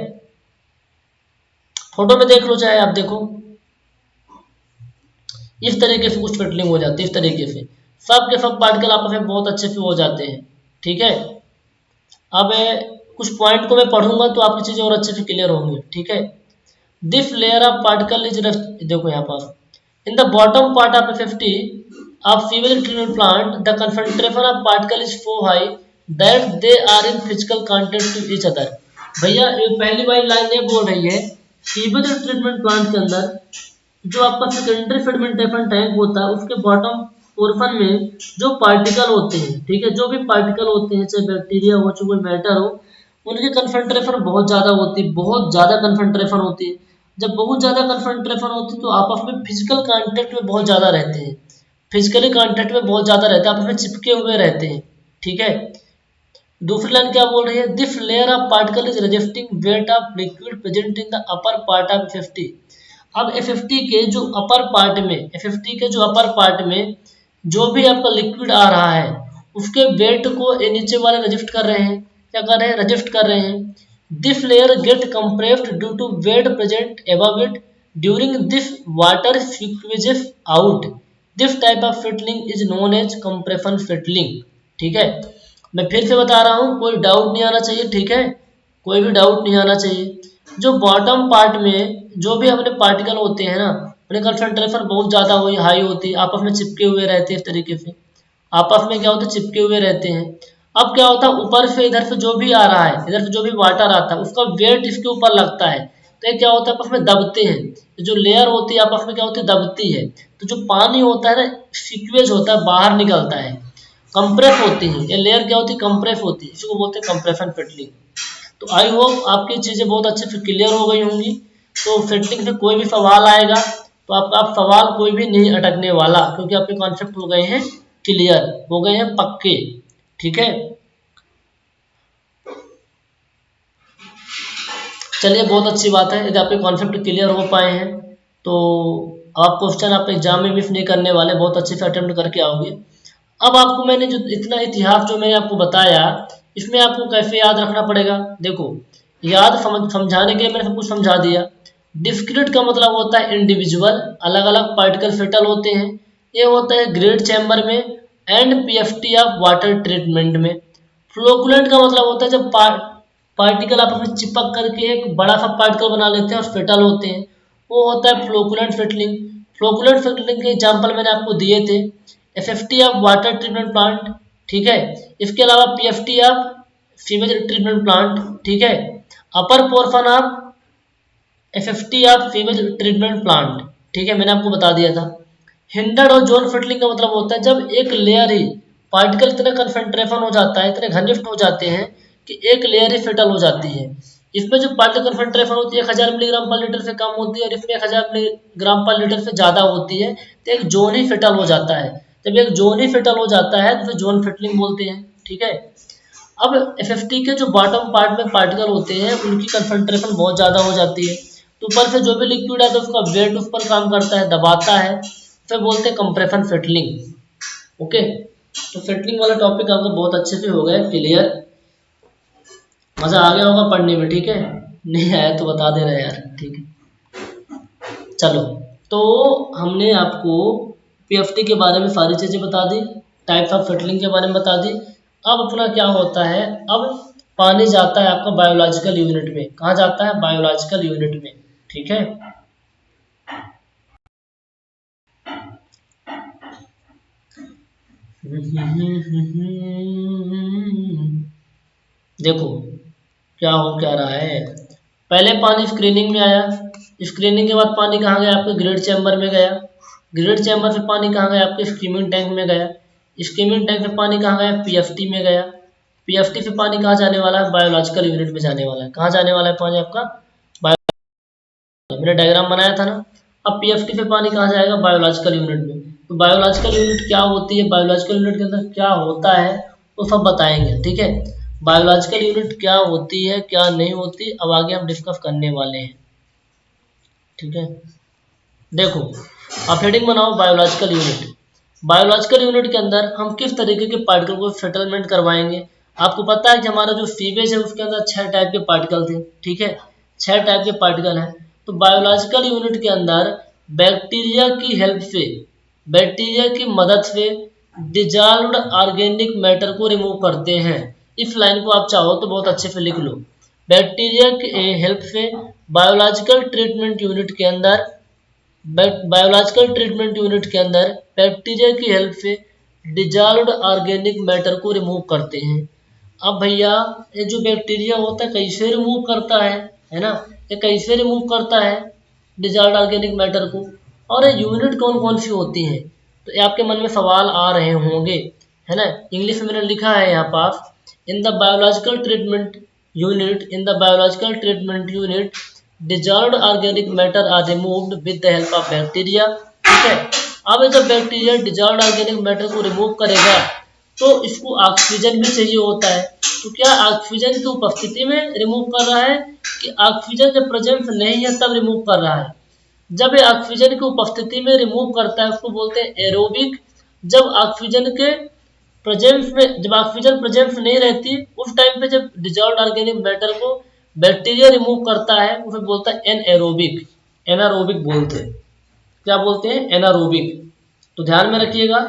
फोटो में देख लो, चाहे आप देखो, इस तरीके से कुछ सेटलिंग हो जाती है, इस तरीके से सब के सब पार्टिकल आपस में बहुत अच्छे से हो जाते हैं। ठीक है, अब कुछ पॉइंट को मैं पढ़ूंगा तो आपकी चीजें और अच्छे से क्लियर होंगी। ठीक है, this layer of particle is, देखो यहाँ पर, in the bottom part of safety of sewage treatment plant, the concentration of particle is so high that they are in physical contact to each other। भैया ये पहली वाली line ये बोल रही है, सीवेज ट्रीटमेंट प्लांट के अंदर जो आपका सेकेंडरी फेडिमेंटेशन टैंक होता है उसके बॉटम पोर्शन में जो पार्टिकल होते हैं, ठीक है, जो भी पार्टिकल होते हैं, चाहे बैक्टीरिया हो चाहे कोई मैटर हो, उनकी कंसंट्रेशन बहुत ज़्यादा होती है, बहुत ज़्यादा कंसंट्रेशन होती है। जब बहुत ज़्यादा कंसंट्रेशन होती है तो आपस में फिजिकल कांटेक्ट में बहुत ज़्यादा रहते हैं, फिजिकली कांटेक्ट में बहुत ज़्यादा रहते हैं, आपस में चिपके हुए रहते हैं। ठीक है, दूसरी लाइन क्या बोल रही है, this layer of particle is resisting weight of liquid present in the upper part of FFT. अब एफएफटी के जो अपर पार्ट में, एफएफटी के जो अपर पार्ट में जो भी आपका लिक्विड आ रहा है उसके वेट को ये नीचे वाले रजिस्ट कर रहे हैं, क्या कर रहे हैं, रजिस्ट कर रहे हैं। This layer get compressed due to weight present above it during this water squeezes out. This type of settling is known as compression settling. ठीक है, मैं फिर से बता रहा हूँ, कोई डाउट नहीं आना चाहिए। ठीक है, कोई भी डाउट नहीं आना चाहिए। जो बॉटम पार्ट में जो भी अपने पार्टिकल होते हैं ना, अपने कंसंट्रेशन बहुत ज़्यादा हुई हाई होती है, आपस में चिपके हुए रहते हैं, इस तरीके से आपस में क्या होता है, चिपके हुए रहते हैं। अब क्या होता है, ऊपर से इधर से जो भी आ रहा है, इधर से जो भी वाटर आता है उसका वेट इसके ऊपर लगता है, तो ये क्या होता है, आपस में दबते हैं। जो लेयर होती है आपस में क्या होती है, दबती है। तो जो पानी होता है ना, सीक्वेज होता है, बाहर निकलता है, कंप्रेस होती है। ये लेयर क्या होती है, कंप्रेस होती है, इसको बोलते हैं कंप्रेशन फिटलिंग। तो आई होप आपकी चीज़ें बहुत अच्छे से क्लियर हो गई होंगी। तो फिटलिंग से कोई भी सवाल आएगा तो आपका आप सवाल कोई भी नहीं अटकने वाला, क्योंकि आपके कॉन्सेप्ट हो गए हैं क्लियर, हो गए हैं पक्के। ठीक है, चलिए बहुत अच्छी बात है, यदि आपके कॉन्सेप्ट क्लियर हो पाए हैं तो आप क्वेश्चन आप एग्जाम में मिस नहीं करने वाले, बहुत अच्छे से अटेम्प्ट करके आओगे। अब आपको मैंने जो इतना इतिहास जो मैंने आपको बताया, इसमें आपको कैसे याद रखना पड़ेगा। देखो, याद समझाने के लिए मैंने सब कुछ समझा दिया। डिस्क्रीट का मतलब होता है इंडिविजुअल, अलग अलग पार्टिकल सेटल होते हैं, ये होता है ग्रेड चैम्बर में and PFT of water treatment में। फ्लोकुलेंट का मतलब होता है जब पार्टिकल आपस में चिपक करके एक बड़ा सा पार्टिकल बना लेते हैं और सेटल होते हैं, वो होता है फ्लोकुलेंट सेटलिंग। फ्लोकुलेंट सेटलिंग के एग्जाम्पल मैंने आपको दिए थे, FFT of water treatment plant, ठीक है, इसके अलावा PFT of sewage treatment plant, ठीक है, upper portion of FFT of sewage treatment plant, ठीक है, मैंने आपको बता दिया था। हिंडर्ड और जोन फिटलिंग का मतलब होता है जब एक लेयर ही पार्टिकल इतने कंसंट्रेशन हो जाता है, इतने घनिष्ठ हो जाते हैं कि एक लेयर ही फिटल हो जाती है। इसमें जो पार्टिकल कंसंट्रेशन होती है 1000 मिलीग्राम पर लीटर से कम होती है और इसमें 1000 मिलीग्राम पर लीटर से ज़्यादा होती है, तो एक जोन ही फिटल हो जाता है। जब एक जोन ही फिटल हो जाता है तो जोन फिटलिंग बोलते हैं। ठीक है, अब एफएफटी के जो बॉटम पार्ट में पार्टिकल होते हैं उनकी कंसंट्रेशन बहुत ज़्यादा हो जाती है, तो ऊपर से जो भी लिक्विड आता है उसका वेट उस पर काम करता है, दबाता है, फिर बोलते हैं कंप्रेशन फिटलिंग। ओके, तो फिटलिंग वाला टॉपिक आपका बहुत अच्छे से हो गया क्लियर, मज़ा आ गया होगा पढ़ने में। ठीक है, नहीं आया तो बता दे रहे यार। ठीक है, चलो, तो हमने आपको पीएफटी के बारे में सारी चीज़ें बता दी, टाइप्स ऑफ फिटलिंग के बारे में बता दी। अब अपना क्या होता है, अब पानी जाता है आपका बायोलॉजिकल यूनिट में, कहाँ जाता है, बायोलॉजिकल यूनिट में। ठीक है, देखो क्या हो क्या रहा है। पहले पानी स्क्रीनिंग में आया, स्क्रीनिंग के बाद पानी कहाँ गया आपके ग्रेड चैम्बर में गया, ग्रेड चैम्बर से पानी कहाँ गया आपके स्कीमिंग टैंक में गया, स्कीमिंग टैंक से पानी कहाँ गया पीएफटी में गया, पीएफटी से पानी कहाँ जाने वाला है बायोलॉजिकल यूनिट में जाने वाला है। कहाँ जाने वाला है पानी आपका मैंने डायग्राम बनाया था ना। अब पीएफटी से पानी कहाँ जाएगा बायोलॉजिकल यूनिट में। तो बायोलॉजिकल यूनिट क्या होती है, बायोलॉजिकल यूनिट के अंदर क्या होता है वो सब बताएंगे, ठीक है। बायोलॉजिकल यूनिट क्या होती है क्या नहीं होती अब आगे हम डिस्कस करने वाले हैं, ठीक है। देखो आप हेडिंग बनाओ बायोलॉजिकल यूनिट। बायोलॉजिकल यूनिट के अंदर हम किस तरीके के पार्टिकल को सेटलमेंट करवाएंगे। आपको पता है कि हमारा जो सीवेज है उसके अंदर 6 टाइप के पार्टिकल थे, ठीक है, 6 टाइप के पार्टिकल हैं। तो बायोलॉजिकल यूनिट के अंदर बैक्टीरिया की हेल्प से, बैक्टीरिया की मदद से डिजॉल्व्ड ऑर्गेनिक मैटर को रिमूव करते हैं। इस लाइन को आप चाहो तो बहुत अच्छे से लिख लो। बैक्टीरिया की हेल्प से बायोलॉजिकल ट्रीटमेंट यूनिट के अंदर, बायोलॉजिकल ट्रीटमेंट यूनिट के अंदर बैक्टीरिया की हेल्प से डिजॉल्व्ड ऑर्गेनिक मैटर को रिमूव करते हैं। अब भैया ये जो बैक्टीरिया होता है कैसे रिमूव करता है ना, ये कैसे रिमूव करता है डिजॉल्व्ड ऑर्गेनिक मैटर को, और ये यूनिट कौन कौन सी होती हैं। तो ये आपके मन में सवाल आ रहे होंगे, है ना। इंग्लिश में मैंने लिखा है यहाँ पास, in the biological treatment unit, in the biological treatment unit dissolved organic matter are removed with the help of bacteria, ठीक है। अब जब बैक्टीरिया डिजॉल्व्ड ऑर्गेनिक मैटर को रिमूव करेगा तो इसको ऑक्सीजन भी चाहिए होता है। तो क्या ऑक्सीजन की उपस्थिति में रिमूव कर रहा है कि ऑक्सीजन जब प्रेजेंस नहीं है तब रिमूव कर रहा है। जब ये ऑक्सीजन की उपस्थिति में रिमूव करता है उसको बोलते हैं एरोबिक। जब ऑक्सीजन के प्रेजेंस में, जब ऑक्सीजन प्रेजेंस नहीं रहती उस टाइम पे जब डिजॉल्व्ड ऑर्गेनिक मैटर को बैक्टीरिया रिमूव करता है उसे बोलता है एनएरोबिक, एनारोबिक बोलते हैं। क्या बोलते हैं एनारोबिक। तो ध्यान में रखिएगा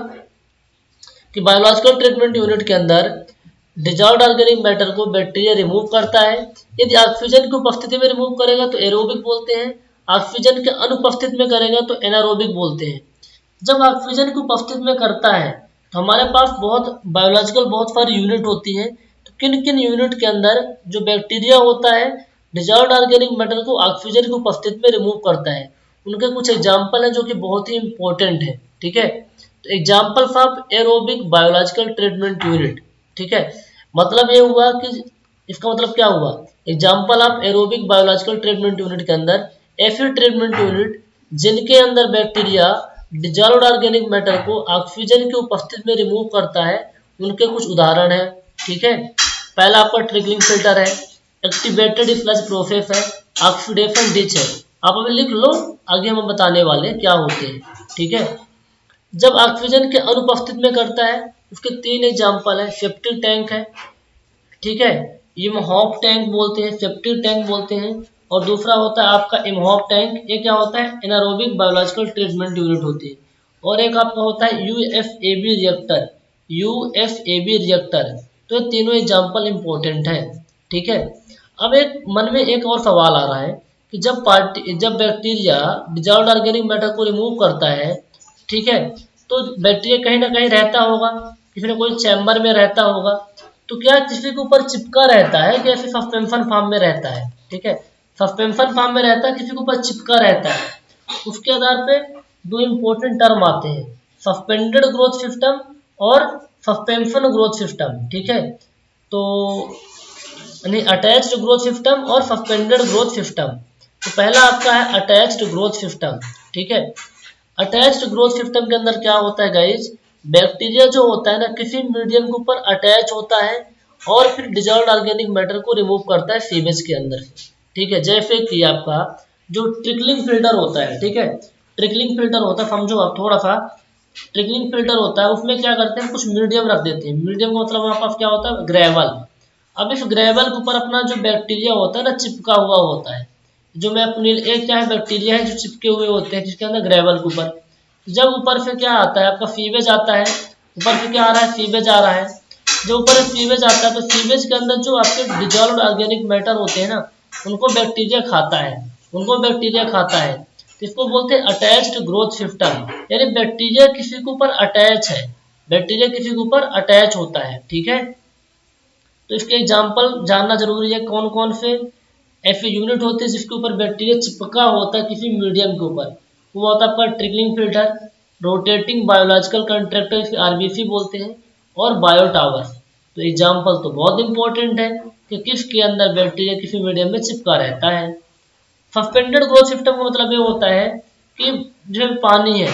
कि बायोलॉजिकल ट्रीटमेंट यूनिट के अंदर डिजॉल्व्ड ऑर्गेनिक मैटर को बैक्टीरिया रिमूव करता है। यदि ऑक्सीजन की उपस्थिति में रिमूव करेगा तो एरोबिक बोलते हैं, ऑक्सीजन के अनुपस्थित में करेगा तो एनारोबिक बोलते हैं। जब ऑक्सीजन की उपस्थित में करता है तो हमारे पास बहुत बायोलॉजिकल बहुत सारी यूनिट होती हैं। तो किन किन यूनिट के अंदर जो बैक्टीरिया होता है डिजॉल्व्ड ऑर्गेनिक मैटर को ऑक्सीजन की उपस्थिति में रिमूव करता है, उनके कुछ एग्जाम्पल हैं जो कि बहुत ही इंपॉर्टेंट है, ठीक है। तो examples of aerobic biological treatment unit, ठीक है। मतलब ये हुआ कि इसका मतलब क्या हुआ, example of aerobic biological treatment unit के अंदर ऐसे ट्रीटमेंट यूनिट जिनके अंदर बैक्टीरिया डिजॉल्व्ड ऑर्गेनिक मैटर को ऑक्सीजन की उपस्थिति में रिमूव करता है, उनके कुछ उदाहरण है, ठीक है। पहला आपका ट्रिकलिंग फिल्टर है, एक्टिवेटेड फ्लश प्रोसेस है, ऑक्सीडेशन डिच है। आप अभी लिख लो, आगे हम बताने वाले हैं क्या होते हैं, ठीक है। जब ऑक्सीजन के अनुपस्थित में करता है उसके 3 एग्जाम्पल है, सेप्टिक टैंक है, ठीक है, इमहॉप टैंक बोलते हैं, सेप्टिक टैंक बोलते हैं, और दूसरा होता है आपका इमहॉप टैंक। ये क्या होता है एनारोबिक बायोलॉजिकल ट्रीटमेंट यूनिट होती है। और एक आपका होता है यूएफएबी रिएक्टर, यूएफएबी रिएक्टर। तो ये तीनों एग्जाम्पल इंपॉर्टेंट है, ठीक है। अब एक मन में एक और सवाल आ रहा है कि जब बैक्टीरिया डिजॉल्व्ड ऑर्गेनिक मैटर को रिमूव करता है, ठीक है, तो बैक्टीरिया कहीं ना कहीं रहता होगा, किसी न कोई चैम्बर में रहता होगा। तो क्या किसी के ऊपर चिपका रहता है कि ऐसे सस्पेंशन फॉर्म में रहता है, ठीक है, सस्पेंशन फॉर्म में रहता है, किसी के ऊपर चिपका रहता है। उसके आधार पे 2 इंपॉर्टेंट टर्म आते हैं, सस्पेंडेड ग्रोथ सिस्टम और सस्पेंशन ग्रोथ सिस्टम, ठीक है। तो यानी अटैच्ड ग्रोथ सिस्टम और सस्पेंडेड ग्रोथ सिस्टम। तो पहला आपका है अटैच्ड ग्रोथ सिस्टम, ठीक है। अटैच्ड ग्रोथ सिस्टम के अंदर क्या होता है गाइज, बैक्टीरिया जो होता है ना किसी मीडियम के ऊपर अटैच होता है और फिर डिजॉल्व्ड ऑर्गेनिक मैटर को रिमूव करता है सीवेज के अंदर से, ठीक है। जैसे कि आपका जो ट्रिकलिंग फिल्टर होता है, ठीक है, ट्रिकलिंग फिल्टर होता है, समझो आप थोड़ा सा, ट्रिकलिंग फिल्टर होता है उसमें क्या करते हैं कुछ मीडियम रख देते हैं। मीडियम का मतलब वहाँ पास क्या होता है ग्रेवल। अब इस ग्रेवल के ऊपर अपना जो बैक्टीरिया होता है ना चिपका हुआ होता है, जो मैं अपनी एक क्या है बैक्टीरिया है जो चिपके हुए होते हैं जिसके अंदर ग्रेवल के ऊपर। जब ऊपर से क्या आता है आपका सीवेज आता है, ऊपर से क्या आ रहा है सीवेज आ रहा है। जो ऊपर सीवेज आता है तो सीवेज के अंदर जो आपके डिजॉल्व्ड ऑर्गेनिक मैटर होते हैं ना उनको बैक्टीरिया खाता है, उनको बैक्टीरिया खाता है। तो इसको बोलते हैं अटैच्ड ग्रोथ सिस्टम, यानी बैक्टीरिया किसी के ऊपर अटैच है, बैक्टीरिया किसी के ऊपर अटैच होता है, ठीक है। तो इसके एग्जाम्पल जानना जरूरी है। कौन कौन से ऐसे यूनिट होते हैं जिसके ऊपर बैक्टीरिया चिपका होता है किसी मीडियम के ऊपर, वो होता है आपका trickling filter, rotating biological contractor RBC बोलते हैं, और बायो टावर। तो एग्जाम्पल तो बहुत इंपॉर्टेंट है कि किसके अंदर बैक्टीरिया किसी मीडियम में चिपका रहता है। सस्पेंडेड ग्रोथ सिस्टम का मतलब ये होता है कि जो पानी है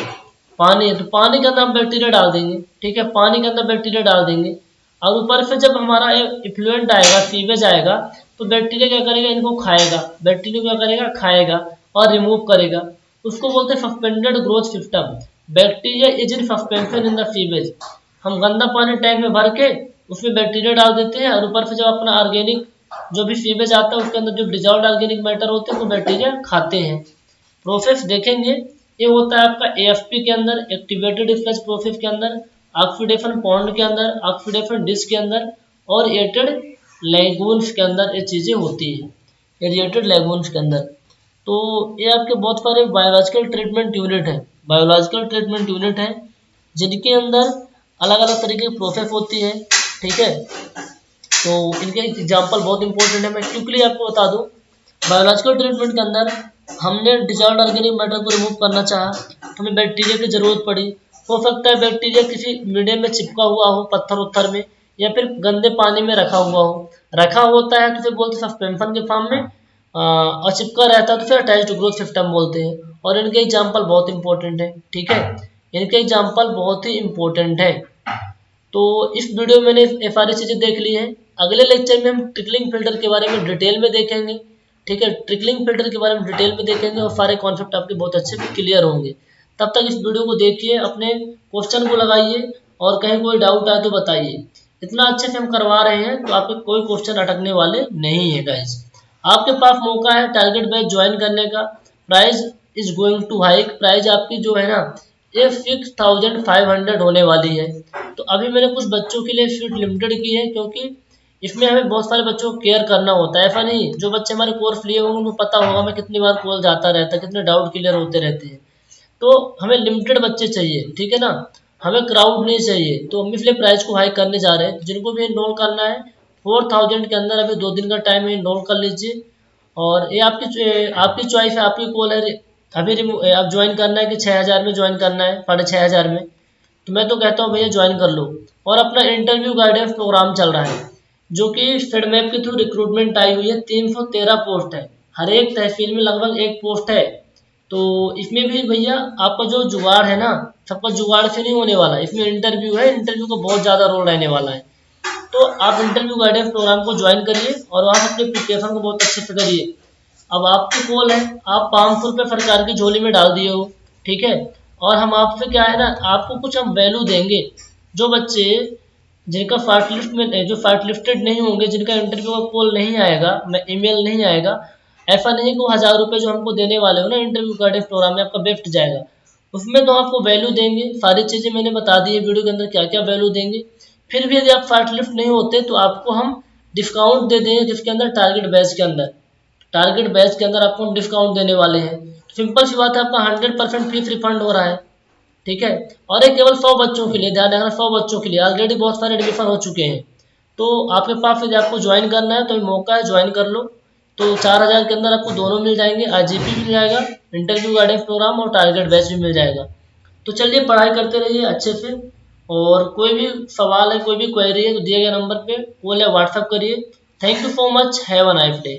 तो पानी के अंदर हम बैक्टीरिया डाल देंगे, ठीक है, पानी के अंदर बैक्टीरिया डाल देंगे, और ऊपर से जब हमारा इफ्लुएंट आएगा, सीवेज आएगा, तो बैक्टीरिया क्या करेगा, इनको खाएगा, बैक्टीरिया क्या करेगा, खाएगा और रिमूव करेगा। उसको बोलते हैं suspended growth system. Bacteria is in suspension in the sewage. हम गंदा पानी टैंक में भर के उसमें बैक्टीरिया डाल देते हैं, और ऊपर से जब अपना ऑर्गेनिक जो भी सीवेज आता है उसके अंदर जो डिजॉल्व ऑर्गेनिक मैटर होते हैं वो बैक्टीरिया खाते हैं। प्रोसेस देखेंगे, ये होता है आपका एएफपी के अंदर, एक्टिवेटेड फ्लश प्रोसेस के अंदर, ऑक्सीडेशन पॉन्ड के अंदर, ऑक्सीडेशन डिस्क के अंदर, और एटेड लेगून्स के अंदर ये चीज़ें होती है, एरिएटेड लेगून्स के अंदर। तो ये आपके बहुत सारे बायोलॉजिकल ट्रीटमेंट यूनिट है, बायोलॉजिकल ट्रीटमेंट यूनिट है जिनके अंदर अलग अलग तरीके की प्रोसेस होती है, ठीक है। तो इनके एग्जाम्पल बहुत इंपॉर्टेंट है, मैं क्विकली आपको बता दूं। बायोलॉजिकल ट्रीटमेंट के अंदर हमने डिजॉल्व्ड ऑर्गेनिक मैटर को रिमूव करना चाहा तो हमें बैक्टीरिया की जरूरत पड़ी। हो सकता है बैक्टीरिया किसी मीडियम में चिपका हुआ हो, पत्थर उत्थर में, या फिर गंदे पानी में रखा हुआ हो। रखा होता है तो फिर बोलते हैं सस्पेंशन के फॉर्म में, और चिपका रहता है तो फिर अटैच्ड ग्रोथ सिस्टम बोलते हैं। और इनके एग्जाम्पल बहुत इंपॉर्टेंट है, ठीक है, इनके एग्जाम्पल बहुत ही इंपॉर्टेंट है। तो इस वीडियो में मैंने ये सारी चीज़ें देख ली हैं। अगले लेक्चर में हम ट्रिकलिंग फिल्टर के बारे में डिटेल में देखेंगे, ठीक है, ट्रिकलिंग फिल्टर के बारे में डिटेल में देखेंगे और सारे कॉन्सेप्ट आपके बहुत अच्छे से क्लियर होंगे। तब तक इस वीडियो को देखिए, अपने क्वेश्चन को लगाइए, और कहीं कोई डाउट आए तो बताइए। इतना अच्छे से हम करवा रहे हैं तो आपके कोई क्वेश्चन अटकने वाले नहीं है गाइस। आपके पास मौका है टारगेट बैच ज्वाइन करने का। Price is going to hike, price आपकी जो है ना ये 6500 होने वाली है। तो अभी मैंने कुछ बच्चों के लिए सीट लिमिटेड की है, क्योंकि इसमें हमें बहुत सारे बच्चों को केयर करना होता है। ऐसा नहीं, जो बच्चे हमारे कोर्स लिए होंगे उनको पता होगा मैं कितनी बार कॉल जाता रहता है, कितने डाउट क्लियर होते रहते हैं। तो हमें लिमिटेड बच्चे चाहिए, ठीक है ना, हमें क्राउड नहीं चाहिए। तो हम इसलिए प्राइस को हाई करने जा रहे हैं। जिनको भी इनरोल करना है 4000 के अंदर अभी 2 दिन का टाइम है, इनरोल कर लीजिए। और ये आपकी चॉइस है, आपकी कॉल है। अभी आप ज्वाइन करना है कि 6000 में ज्वाइन करना है, 6500 में, तो मैं तो कहता हूँ भैया ज्वाइन कर लो। और अपना इंटरव्यू गाइडेंस प्रोग्राम चल रहा है जो कि फेडमैप के थ्रू रिक्रूटमेंट आई हुई है। 313 पोस्ट है, हर एक तहसील में लगभग एक पोस्ट है। तो इसमें भी भैया आपका जो जुगाड़ है ना, सबका जुगाड़ से नहीं होने वाला, इसमें इंटरव्यू है, इंटरव्यू का बहुत ज़्यादा रोल रहने वाला है। तो आप इंटरव्यू गाइडेंस प्रोग्राम को ज्वाइन करिए और वहाँ से अपने प्रिपरेशन को बहुत अच्छे से करिए। अब आपकी कॉल है, आप 500 रुपये सरकार की झोली में डाल दिए हो, ठीक है, और हम आपसे क्या है ना, आपको कुछ हम वैल्यू देंगे। जो बच्चे जिनका शॉर्ट लिस्ट में, जो शॉर्ट लिस्टेड नहीं होंगे, जिनका इंटरव्यू का कॉल नहीं आएगा, ईमेल नहीं आएगा, ऐसा नहीं कि वो 1000 रुपये जो हमको देने वाले हो ना इंटरव्यू गाइडेंस प्रोग्राम में आपका वेस्ट जाएगा। उसमें तो आपको वैल्यू देंगे, सारी चीज़ें मैंने बता दी है वीडियो के अंदर क्या क्या वैल्यू देंगे। फिर भी यदि आप शॉर्ट लिस्ट नहीं होते तो आपको हम डिस्काउंट दे देंगे, जिसके अंदर टारगेट बैच के अंदर, टारगेट बैच के अंदर आपको हम डिस्काउंट देने वाले हैं। सिंपल सी बात है, आपका 100% फीस रिफंड हो रहा है, ठीक है। और ये केवल 100 बच्चों के लिए, ध्यान रखना, 100 बच्चों के लिए, ऑलरेडी बहुत सारे एडमिशन हो चुके हैं। तो आपके पास यदि आपको ज्वाइन करना है तो ये मौका है, ज्वाइन कर लो। तो 4000 के अंदर आपको दोनों मिल जाएंगे, आईजीपी भी मिल जाएगा, इंटरव्यू गाइडेंस प्रोग्राम, और टारगेट बैच भी मिल जाएगा। तो चलिए पढ़ाई करते रहिए अच्छे से, और कोई भी सवाल है, कोई भी क्वेरी है तो दिए गए नंबर पे कॉल या व्हाट्सअप करिए। Thank you so much, have a nice day.